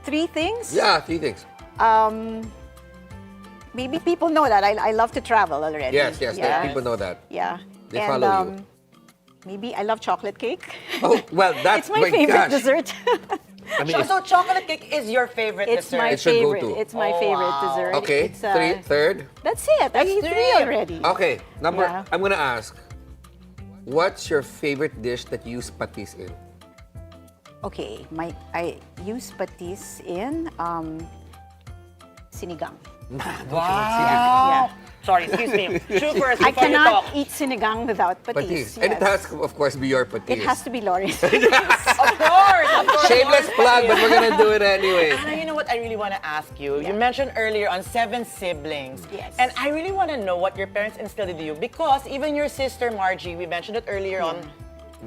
3 things. Yeah, 3 things. Maybe people know that I love to travel already. Yes, people know that. Yeah. They and, follow you. Maybe I love chocolate cake. Oh, well, that's It's my favorite gosh. dessert. I mean, So chocolate cake is your favorite It's dessert? my It's your favorite. go-to. It's my Oh, favorite wow. dessert. okay, It's, third. That's it. I ate 3 three. already. Okay, Yeah. I'm gonna ask, what's your favorite dish that you use patis in? Okay, I use patis in sinigang. Wow. Sorry, excuse me. Shoot first I before you cannot talk. eat sinigang without patis. Patis. And it yes. has, of course, be your patis. It has to be Lawrence. Of course. Shameless plug, but we're gonna do it anyway. Anna, you know what I really want to ask you? You Yeah. mentioned earlier on 7 siblings. Yes. And I really want to know what your parents instilled in you because even your sister Margie, we mentioned it earlier on,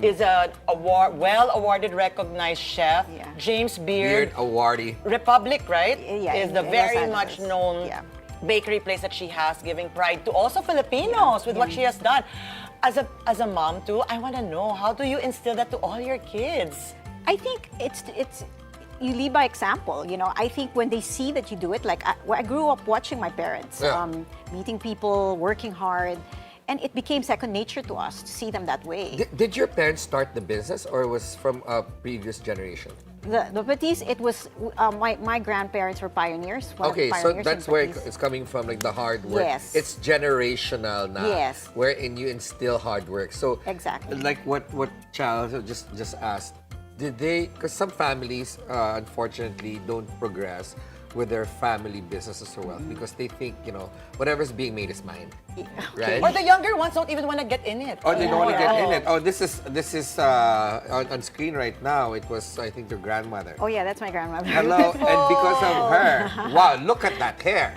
is a well-awarded, recognized chef. Yeah. James Beard Beard, awardee. Republic, right? Yeah, is in the Los very Angeles. much known Yeah. bakery place that she has, giving pride to also Filipinos with what she has done. As a mom too, I want to know, how do you instill that to all your kids? I think it's you lead by example. You know, I think when they see that you do it, like I grew up watching my parents, Yeah. meeting people, working hard, and it became second nature to us to see them that way. Did your parents start the business or was from a previous generation? The patis, it was my grandparents were pioneers. one of Okay, the so pioneers in that's where patis. it's coming from, like the hard work. Yes. It's generational now. Yes. Wherein you instill hard work. So Exactly. like what Chal just asked, did they? Because some families, unfortunately, don't progress with their family businesses or wealth because they think whatever's being made is mine, right? Or the younger ones don't even want to get in it. Oh, they don't want to get in Oh. it. Oh, this is on screen right now. It was, I think, your grandmother. Oh yeah, that's my grandmother. Hello, and because of her, wow, look at that hair.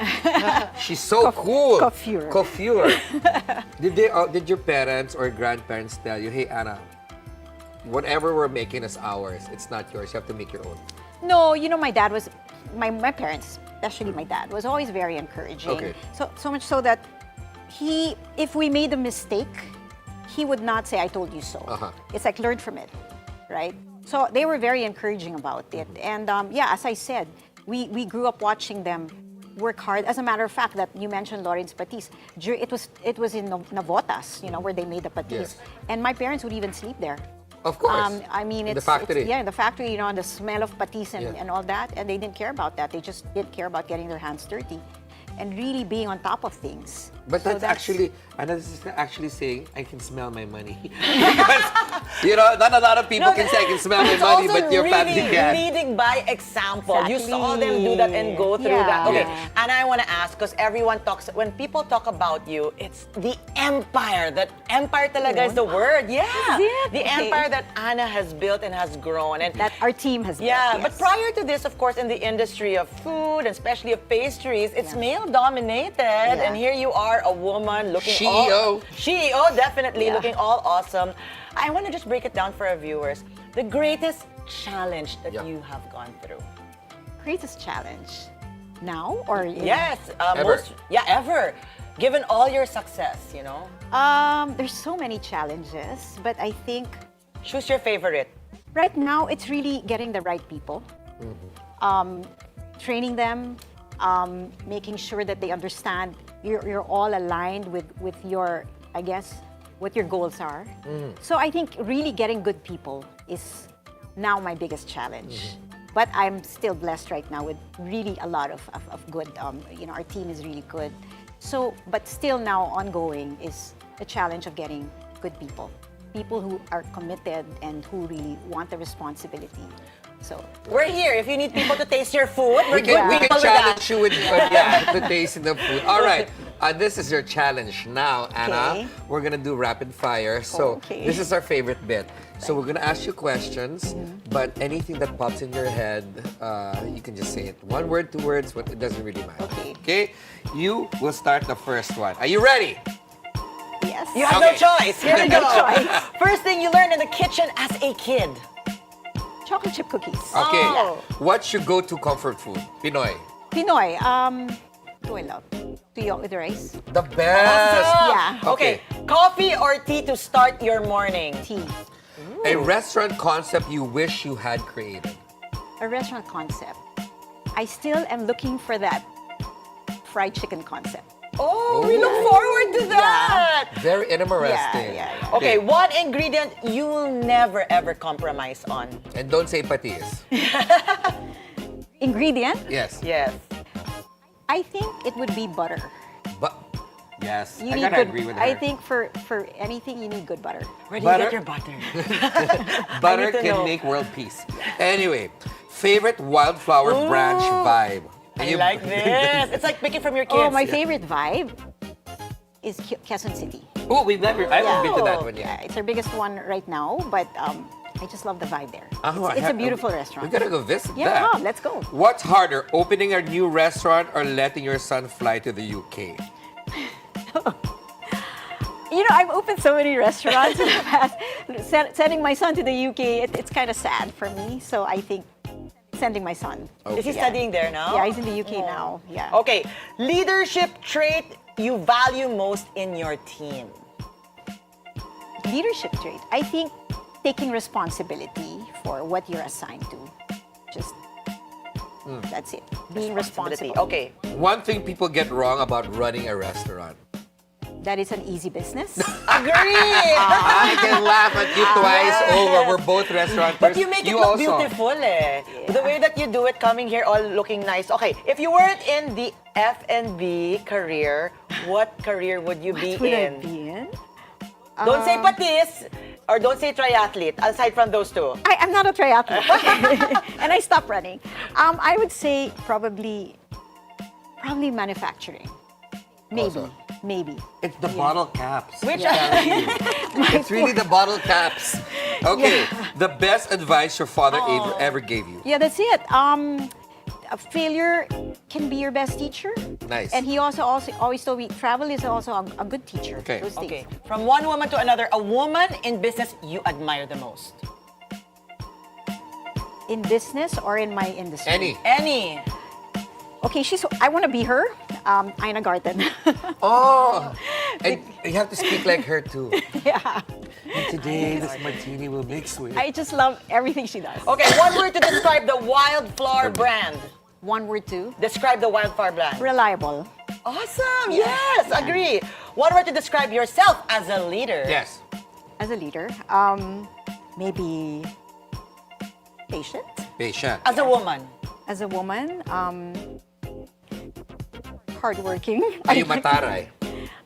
She's so cool. Coiffure. Coiffure. Did your parents or grandparents tell you, hey, Anna, whatever we're making is ours. It's not yours. You have to make your own. No, my dad was, my parents, especially my dad, was always very encouraging. Okay. So much so that if we made a mistake, he would not say, I told you so. Uh-huh. It's like, learn from it, right? So they were very encouraging about it. And yeah, as I said, we grew up watching them work hard. As a matter of fact, that you mentioned Lawrence Patis, it was in Navotas, where they made the patis. Yes. And my parents would even sleep there. Of course. I mean, In the it's factory. yeah, in the factory, the smell of patis and, Yeah. and all that, and they didn't care about that. They just didn't care about getting their hands dirty, and really being on top of things. But So that's actually, Anna, this is actually saying, I can smell my money. Because, not a lot of people can say, I can smell my It's money, also but your family really can. leading by example. You Exactly. saw them do that and go through Yeah. that. Okay, Yeah. and I want to ask, because everyone talks, when people talk about you, it's the empire. That empire talaga is the word. Yeah. it? The Okay. empire that Anna has built and has grown. And that our team has yeah, built, but yes. prior to this, of course, in the industry of food, and especially of pastries, it's male-dominated. And here you are, a woman looking CEO. CEO, definitely, Yeah. looking all awesome. I want to just break it down for our viewers. The greatest challenge that Yeah. you have gone through. Greatest challenge now or Yes, Ever. ever. Given all your success, There's so many challenges, but I think choose your favorite. right now it's really getting the right people, training them, making sure that they understand you're all aligned with your, I guess, what your goals are. So I think really getting good people is now my biggest challenge. But I'm still blessed right now with really a lot of good, our team is really good. So, but still now ongoing is the challenge of getting good people. People who are committed and who really want the responsibility. So, We're here. If you need people to taste your food, We we're good can people with that. challenge you with to taste the food. All right. This is your challenge now, Anna. Okay. We're gonna do rapid fire. So Okay. this is our favorite bit. So we're gonna ask you questions, but anything that pops in your head, you can just say it. 1 word, 2 words, it doesn't really matter. Okay. Okay. You will start the first one. Are you ready? yes. You have Okay. no choice. Here we go. No choice. First thing you learned in the kitchen as a kid. chocolate chip cookies. Okay. Oh. What's your go-to comfort food? Pinoy. Pinoy, do I love? Unauthorized. The best. Yeah. Okay. Coffee or tea to start your morning? Tea. A restaurant concept you wish you had created. A restaurant concept. I still am looking for that fried chicken concept. Oh, we look forward to that. Very interesting. Yeah, yeah. Okay, one ingredient you'll never ever compromise on. And don't say patis. Ingredient? Yes. Yes. I think it would be butter. But yes, You I need gotta good, agree with her. I think for anything you need good butter. Where do you Butter? get your butter? Butter I need to can know. make world peace. Anyway, favorite wildflower branch vibe. I like this. It's like picking from your kids. Oh, my favorite vibe is Quezon City. Oh, I haven't been to that one Yeah, yet. it's our biggest one right now, but I just love the vibe there. Oh, It's a beautiful restaurant. We gotta go visit Yeah, that. come, let's go. What's harder, opening a new restaurant or letting your son fly to the UK? You know, I've opened so many restaurants in the past. Sending my son to the UK, it's kind of sad for me. So I think sending my son. Is he Yeah. studying there now? Yeah, he's in the UK now. Yeah. Okay, leadership trait you value most in your team. Leadership trait. I think taking responsibility for what you're assigned to. Just that's it. Being responsible. Okay. One thing people get wrong about running a restaurant. That is an easy business. Agree! I can laugh at you twice over. We're both restaurateurs. But you make it look also. beautiful eh. The way that you do it, coming here all looking nice. Okay, if you weren't in the F&B career, what career would you be Would I in? be in? Don't say patis or don't say triathlete, aside from those two. I'm not a triathlete. And I stopped running. I would say probably manufacturing. Maybe. Also. Maybe. It's the bottle caps. Which It's really the bottle caps. Okay, the best advice your father ever gave you. Yeah, that's it. A failure can be your best teacher. Nice. And he also always told me travel is also a good teacher. Okay. Those things. Okay, from one woman to another, a woman in business you admire the most. In business or in my industry? Any. Okay, I want to be her. Ina Garten. Oh, and you have to speak like her too. Yeah. And today, this martini will mix with. I just love everything she does. Okay, one word to describe the Wildflower brand. One word to Describe the Wildflower brand. reliable. Awesome, yes, agree. One word to describe yourself as a leader. Yes. As a leader, maybe patient. Patient. As a woman. As a woman, hardworking. Are you mataray?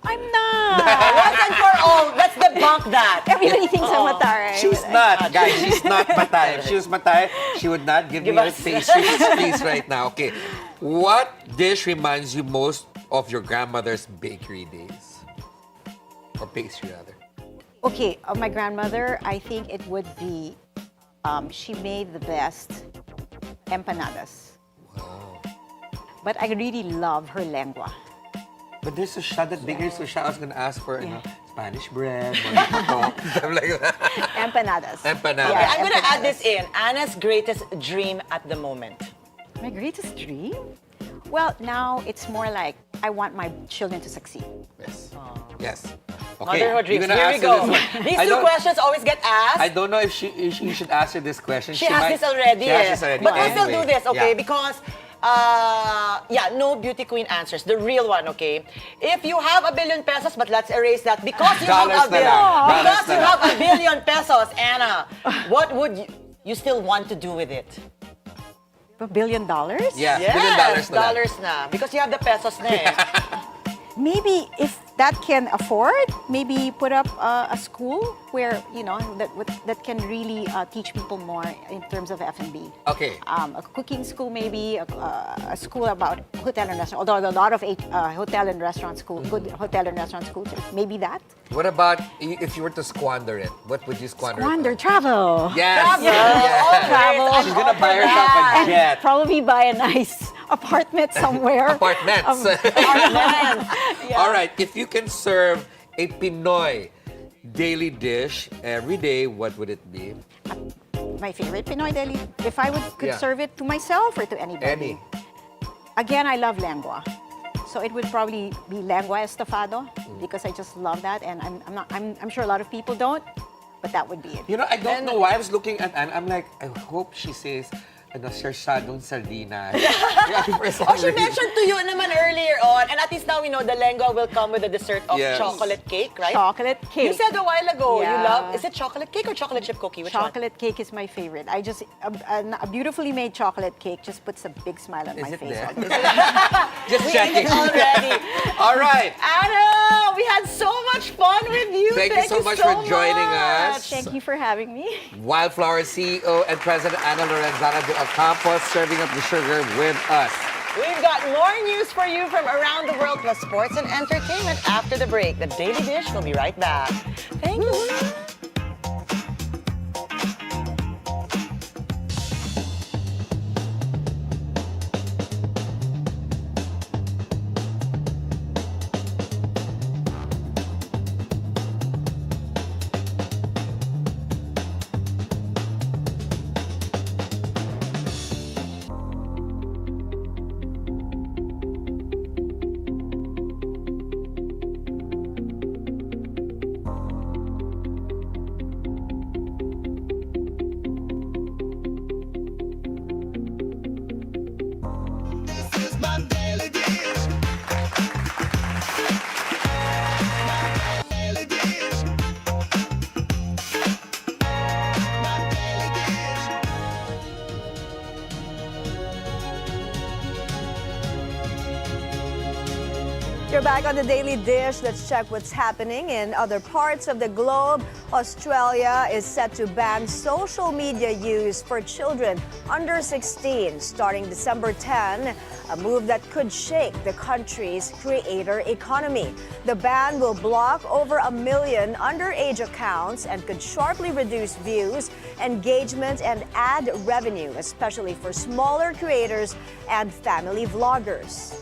I'm not. Once and for all, let's debunk that. Everybody thinks I'm a tare. She's not, guys. She's not matay. If she was matay, she would not give me a us- face right now. Okay. What dish reminds you most of your grandmother's bakery days? Or pastry, rather. Okay, my grandmother, I think it would be, she made the best empanadas. Wow. But I really love her lengua. But there's a shot that bakery, so I was gonna ask for Spanish bread, stuff like that. Empanadas. Empanadas. Okay, Yeah, I'm gonna add empanadas. this in. Anna's greatest dream at the moment. My greatest dream? Well, now it's more like I want my children to succeed. Yes. Yes. Okay. Motherhood you're dreams. gonna Here we ask her go. this one. These I two don't- questions always get asked. I don't know if you should ask her this question. She has this already. She has this already. But we'll still Anyway, do this, okay? yeah. Because, no beauty queen answers. The real one, okay? If you have $1 billion pesos, but let's erase that. Because you Dollars have na lang. Dollars because na you lang. have $1 billion pesos, Anna, what would you still want to do with it? $1 billion? Yeah, Yes, $1 billion na lang. dollars na. Because you have the pesos na eh. Maybe if that can afford, maybe put up a school where, you know, that can really teach people more in terms of F&B. Okay. A cooking school maybe, a school about hotel and restaurant. Although a lot of hotel and restaurant school, good hotel and restaurant schools, maybe that. What about if you were to squander it? What would you squander it Squander, on? travel. Yes. Travel. Yes. Travel. She's gonna buy herself a jet. Probably buy a nice apartment somewhere. Apartments. Amen. All right. If you can serve a Pinoy daily dish every day, what would it be? my favorite Pinoy deli. If I could Yeah. serve it to myself or to anybody. Any. Again, I love lengua. So it would probably be lengua estofado because I just love that, and I'm sure a lot of people don't, but that would be it. You know, I don't know why I was looking at Anne. I'm like, I hope she says, sarsadong sardinas. Oh, she mentioned to you naman earlier on, and at least now we know the lengua will come with a dessert of Yes. chocolate cake, right? Chocolate cake. You said a while ago you Yeah. love, is it chocolate cake or chocolate chip cookie? Which Chocolate cake is my favorite. I just a beautifully made chocolate cake just puts a big smile on Is my it face. there? one? Just We checking. ate it already. All right. Anna, we had so much fun with you. Thank you so much for joining us. Thank you for having me. Wildflour CEO and President Ana Lorenzana de Ocampo serving up the sugar with us. We've got more news for you from around the world, plus sports and entertainment after the break. The Daily Dish will be right back. Thank you. This is my daily dish. My daily dish. My daily dish. You're back on the Daily Dish. Let's check what's happening in other parts of the globe. Australia is set to ban social media use for children under 16 starting December 10, a move that could shake the country's creator economy. The ban will block over 1 million underage accounts and could sharply reduce views, engagement, and ad revenue, especially for smaller creators and family vloggers.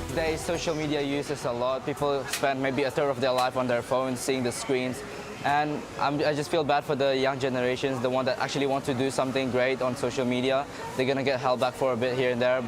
Today, social media uses a lot. People spend maybe a third of their life on their phones, seeing the screens. And I just feel bad for the young generations, the one that actually want to do something great on social media. They're gonna get held back for a bit here and there.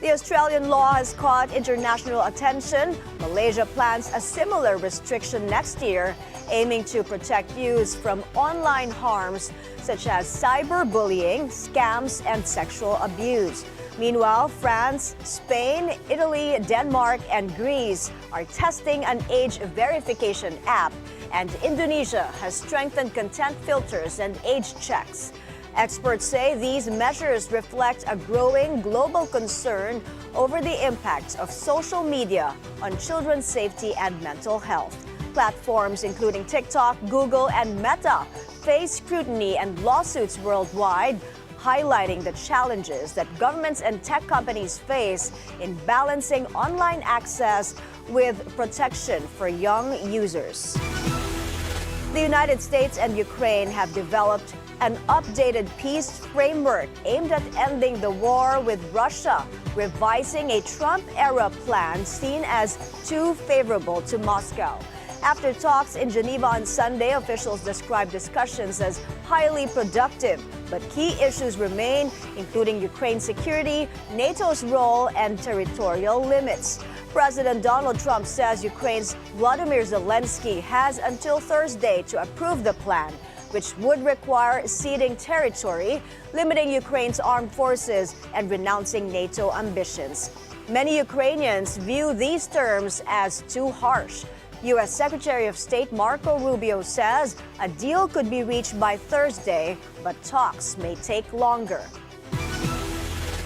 The Australian law has caught international attention. Malaysia plans a similar restriction next year, aiming to protect youths from online harms such as cyberbullying, scams, and sexual abuse. Meanwhile, France, Spain, Italy, Denmark, and Greece are testing an age verification app, and Indonesia has strengthened content filters and age checks. Experts say these measures reflect a growing global concern over the impact of social media on children's safety and mental health. Platforms including TikTok, Google, and Meta face scrutiny and lawsuits worldwide, highlighting the challenges that governments and tech companies face in balancing online access with protection for young users. The United States and Ukraine have developed an updated peace framework aimed at ending the war with Russia, revising a Trump-era plan seen as too favorable to Moscow. After talks in Geneva on Sunday, officials described discussions as highly productive, but key issues remain, including Ukraine's security, NATO's role, and territorial limits. President Donald Trump says Ukraine's Volodymyr Zelensky has until Thursday to approve the plan, which would require ceding territory, limiting Ukraine's armed forces, and renouncing NATO ambitions. Many Ukrainians view these terms as too harsh. U.S. Secretary of State Marco Rubio says a deal could be reached by Thursday, but talks may take longer.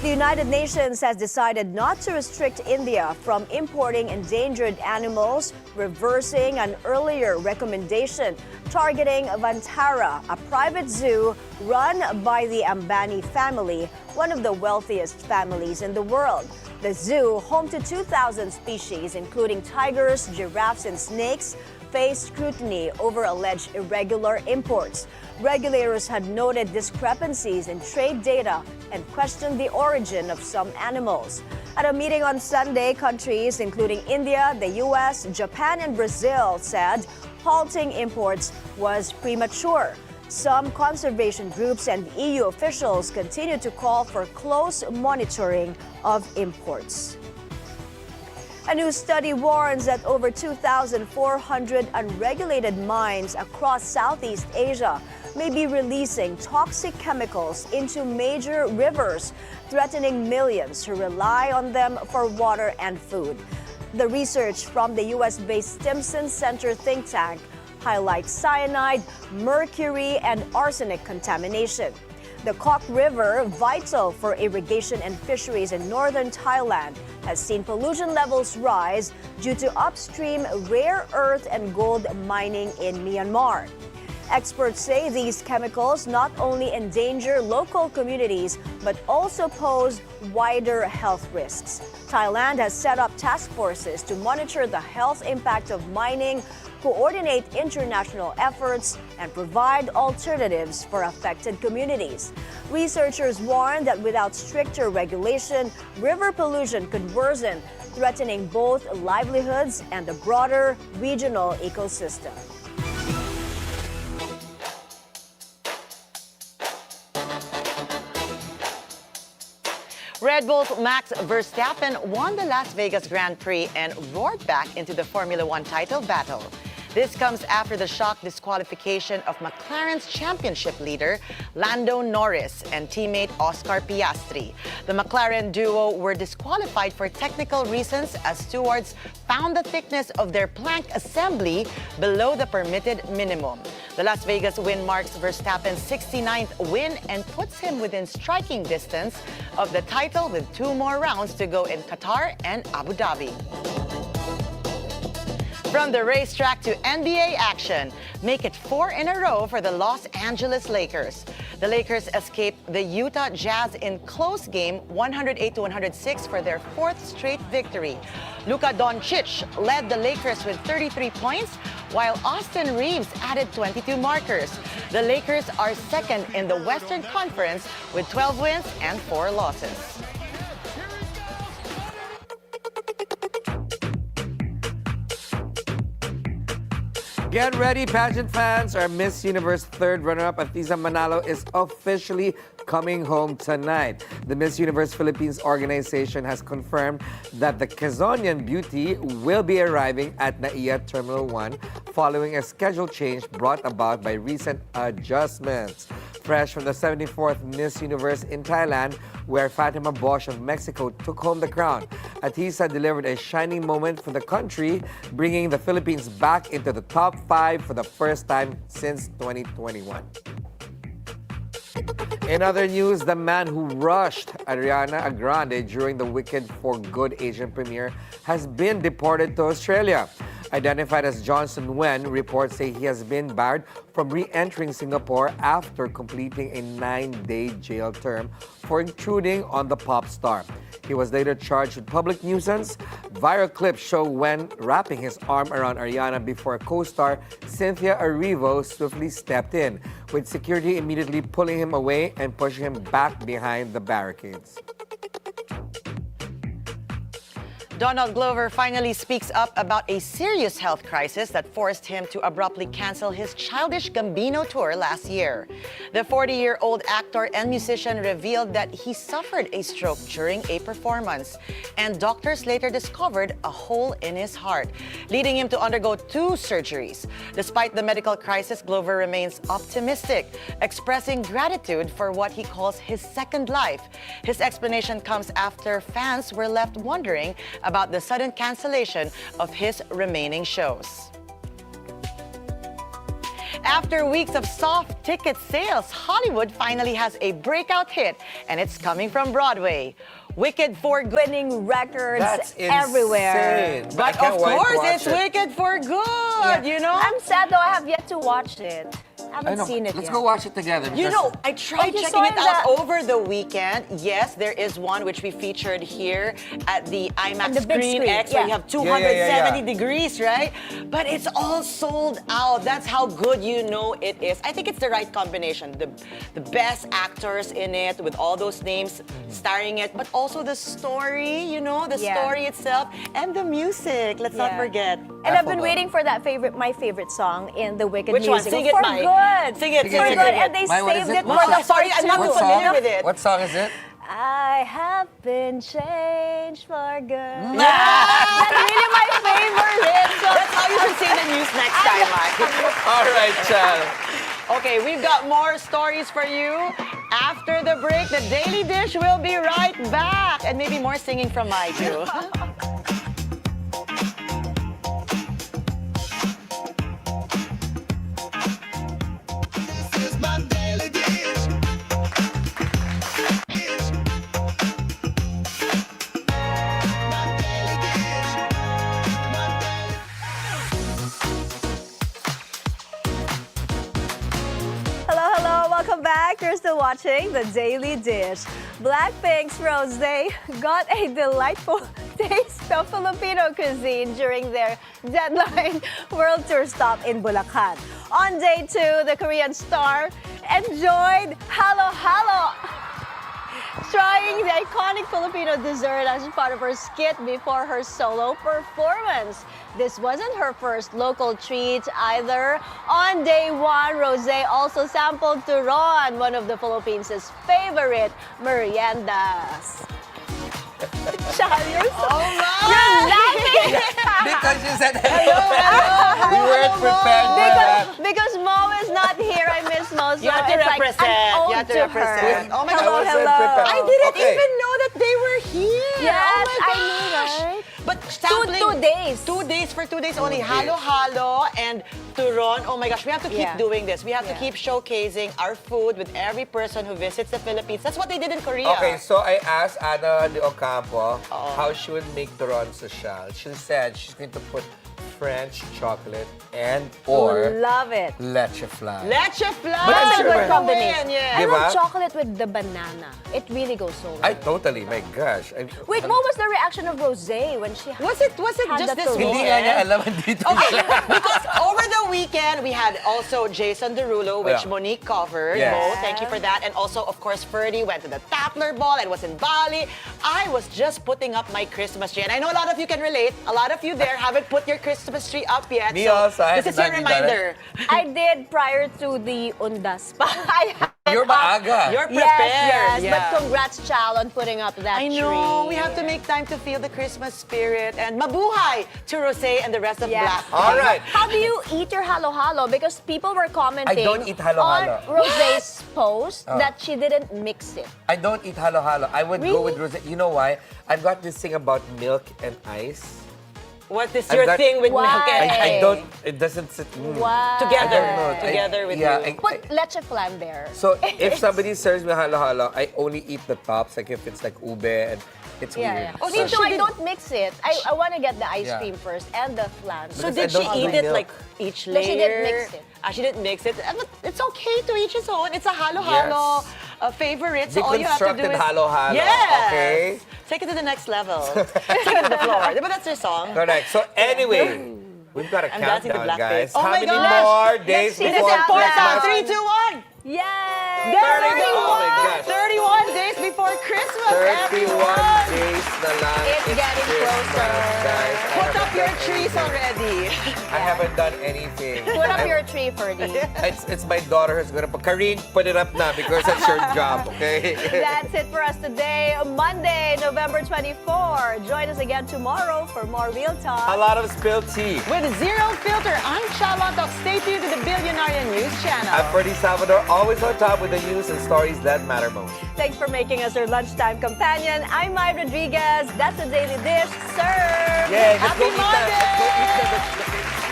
The United Nations has decided not to restrict India from importing endangered animals, reversing an earlier recommendation targeting Vantara, a private zoo run by the Ambani family, one of the wealthiest families in the world. The zoo, home to 2,000 species, including tigers, giraffes, and snakes, faced scrutiny over alleged irregular imports. Regulators had noted discrepancies in trade data and questioned the origin of some animals. At a meeting on Sunday, countries including India, the U.S., Japan, and Brazil said halting imports was premature. Some conservation groups and EU officials continue to call for close monitoring of imports. A new study warns that over 2,400 unregulated mines across Southeast Asia may be releasing toxic chemicals into major rivers, threatening millions who rely on them for water and food. The research from the US-based Stimson Center think tank highlights cyanide, mercury, and arsenic contamination. The Kok River, vital for irrigation and fisheries in northern Thailand, has seen pollution levels rise due to upstream rare earth and gold mining in Myanmar. Experts say these chemicals not only endanger local communities but also pose wider health risks. Thailand has set up task forces to monitor the health impact of mining, coordinate international efforts, and provide alternatives for affected communities. Researchers warn that without stricter regulation, river pollution could worsen, threatening both livelihoods and the broader regional ecosystem. Red Bull's Max Verstappen won the Las Vegas Grand Prix and roared back into the Formula One title battle. This comes after the shock disqualification of McLaren's championship leader, Lando Norris, and teammate Oscar Piastri. The McLaren duo were disqualified for technical reasons as stewards found the thickness of their plank assembly below the permitted minimum. The Las Vegas win marks Verstappen's 69th win and puts him within striking distance of the title with 2 more rounds to go in Qatar and Abu Dhabi. From the racetrack to NBA action, make it 4 in a row for the Los Angeles Lakers. The Lakers escaped the Utah Jazz in close game 108-106 for their 4th straight victory. Luka Doncic led the Lakers with 33 points, while Austin Reeves added 22 markers. The Lakers are second in the Western Conference with 12 wins and 4 losses. Get ready, pageant fans. Our Miss Universe third runner-up, Atiza Manalo, is officially coming home tonight. The Miss Universe Philippines organization has confirmed that the Quezonian beauty will be arriving at NAIA Terminal 1 following a schedule change brought about by recent adjustments. Fresh from the 74th Miss Universe in Thailand, where Fatima Bosch of Mexico took home the crown, Atiza delivered a shining moment for the country, bringing the Philippines back into the top 5 for the first time since 2021. In other news, the man who rushed Ariana Grande during the Wicked for Good Asian premiere has been deported to Australia. Identified as Johnson Wen, reports say he has been barred from re-entering Singapore after completing a 9-day jail term for intruding on the pop star. He was later charged with public nuisance. Viral clips show Wen wrapping his arm around Ariana before co-star Cynthia Erivo swiftly stepped in, with security immediately pulling him away and pushing him back behind the barricades. Donald Glover finally speaks up about a serious health crisis that forced him to abruptly cancel his Childish Gambino tour last year. The 40-year-old actor and musician revealed that he suffered a stroke during a performance, and doctors later discovered a hole in his heart, leading him to undergo 2 surgeries. Despite the medical crisis, Glover remains optimistic, expressing gratitude for what he calls his second life. His explanation comes after fans were left wondering about the sudden cancellation of his remaining shows. After weeks of soft ticket sales, Hollywood finally has a breakout hit, and it's coming from Broadway. Wicked for Good. Winning records That's everywhere. insane. But I can't of wait to course, watch it's it. Wicked for Good, you know? I'm sad though, I have yet to watch it. I Haven't know. seen it Let's yet. go watch it together. You because- know, I tried you checking saw it out the- over the weekend. Yes, there is one which we featured here at the IMAX And the big Screen screen, X where yeah. you have Yeah, yeah, 270 degrees, right? But it's all sold out. That's how good you know it is. I think it's the right combination. The best actors in it with all those names starring it, but also the story, you know, the Yeah. story itself and the music. Let's not Yeah. forget. And I've been Affable. waiting for my favorite song in the Wicked Which one? musical. Sing it, For Mai. good. Sing it, For sing it, good. sing And it. they Mai, what is saved it? it What for song? the Sorry, part I'm not two. too familiar with it. What song is it? I have been changed for good. That's really my favorite song. That's how you should say the news next time, Mike. All right, Chal. Okay, we've got more stories for you. After the break, the Daily Dish will be right back. And maybe more singing from Mike, too. This is my daily dish. My daily dish. My daily Hello, hello. Welcome back. You're still watching The Daily Dish. Blackpink's Rosé got a delightful taste of Filipino cuisine during their deadline world tour stop in Bulacan. On day 2, the Korean star enjoyed halo halo, trying the iconic Filipino dessert as part of her skit before her solo performance. This wasn't her first local treat either. On day 1, Rosé also sampled turon, one of the Philippines' favorite meriendas. Chal, you're so... You're laughing! Because you said hello. We weren't prepared for that. Because Mo is not here. I miss Mo. So You have to it's like represent. an ode You have to to represent. her. Oh my Hello, God. hello. I didn't Okay. even know that they were here. Yes, oh my I gosh. knew, right? But sampling, 2 days. 2 days for 2 days only. days. Halo-halo and turon. Oh my gosh, we have to keep Yeah. doing this. We have to Yeah. keep showcasing our food with every person who visits the Philippines. That's what they did in Korea. Okay, so I asked Ana de Ocampo how she would make turon social. She said she's going to put French chocolate and or Love it. leche flan. Leche flan. But I'm That's a sure- good Win, combination. Yeah. I Diba? love chocolate with the banana. It really goes so well. I totally, my gosh. Wait, what was the reaction of Rosé when she Was it had just that this turon? Hindi nga niya weekend? alam dito Okay, siya. because over the weekend, we had also Jason Derulo, which Yeah. Monique covered. Yes. Mo, thank you for that. And also, of course, Ferdi went to the Tapler Ball and was in Bali. I was just putting up my Christmas tree. And I know a lot of you can relate. A lot of you there haven't put your Christmas tree up yet. Me so also, I this is haven't your done it. reminder. I did prior to the undas pa. I had You're it up. maaga. You're prepared. Yes, but congrats, Chal, on putting up that I tree. know. We have to make time to feel the Christmas spirit. And mabuhay to Rosé and the rest of Yeah. Black. All right. How do you eat your halo-halo? Because people were commenting I don't eat halo-halo. on Rosé's post that she didn't mix it. I don't eat halo-halo. I would go with Really? rosé. You know why? I've got this thing about milk and ice. What is I've your got- thing with Why? milk and I egg? don't, it doesn't sit. Wow. Together. I don't know. Together with yeah, you. Put leche flan there. So if somebody serves me halo-halo, I only eat the tops. Like if it's like ube and it's Yeah, weird. yeah. Oh, Me so too, she I did- don't mix it. I want to get the ice Yeah. cream first and the flan. So Because I did she don't eat do it milk. like each No, layer? she didn't mix it. She didn't mix it. But it's okay to each his own. It's a halo-halo favorite. So all you have to do Deconstructed is... halo-halo, Yes. okay? Take it to the next level. Take it to the floor. But that's your song. Correct. So anyway, we've got a I'm dancing to countdown, Blackpink. guys. Oh How my many gosh. more days see the before countdown. Christmas? 3, 2, 1. Yay! There we go. Oh my gosh. 31 days before Christmas, 31 everyone. days na lang. It's getting Christmas, closer. guys. I Put haven't up your done trees anything. already. I haven't done anything. Put up your tree, Ferdi. It's my daughter who's gonna put. Karine, put it up now because that's your job, okay? That's it for us today, Monday, November 24. Join us again tomorrow for more Real A Talk. lot of spilled tea. With zero filter, I'm Chal Lontoc. Stay tuned to the Bilyonaryo News Channel. I'm Ferdi Salvador, always on top with the news and stories that matter most. Thanks for making us your lunchtime companion. I'm Mai Rodriguez. That's a Daily Dish. Serve. Yay, let's Happy go eat that. Let's go eat Monday! the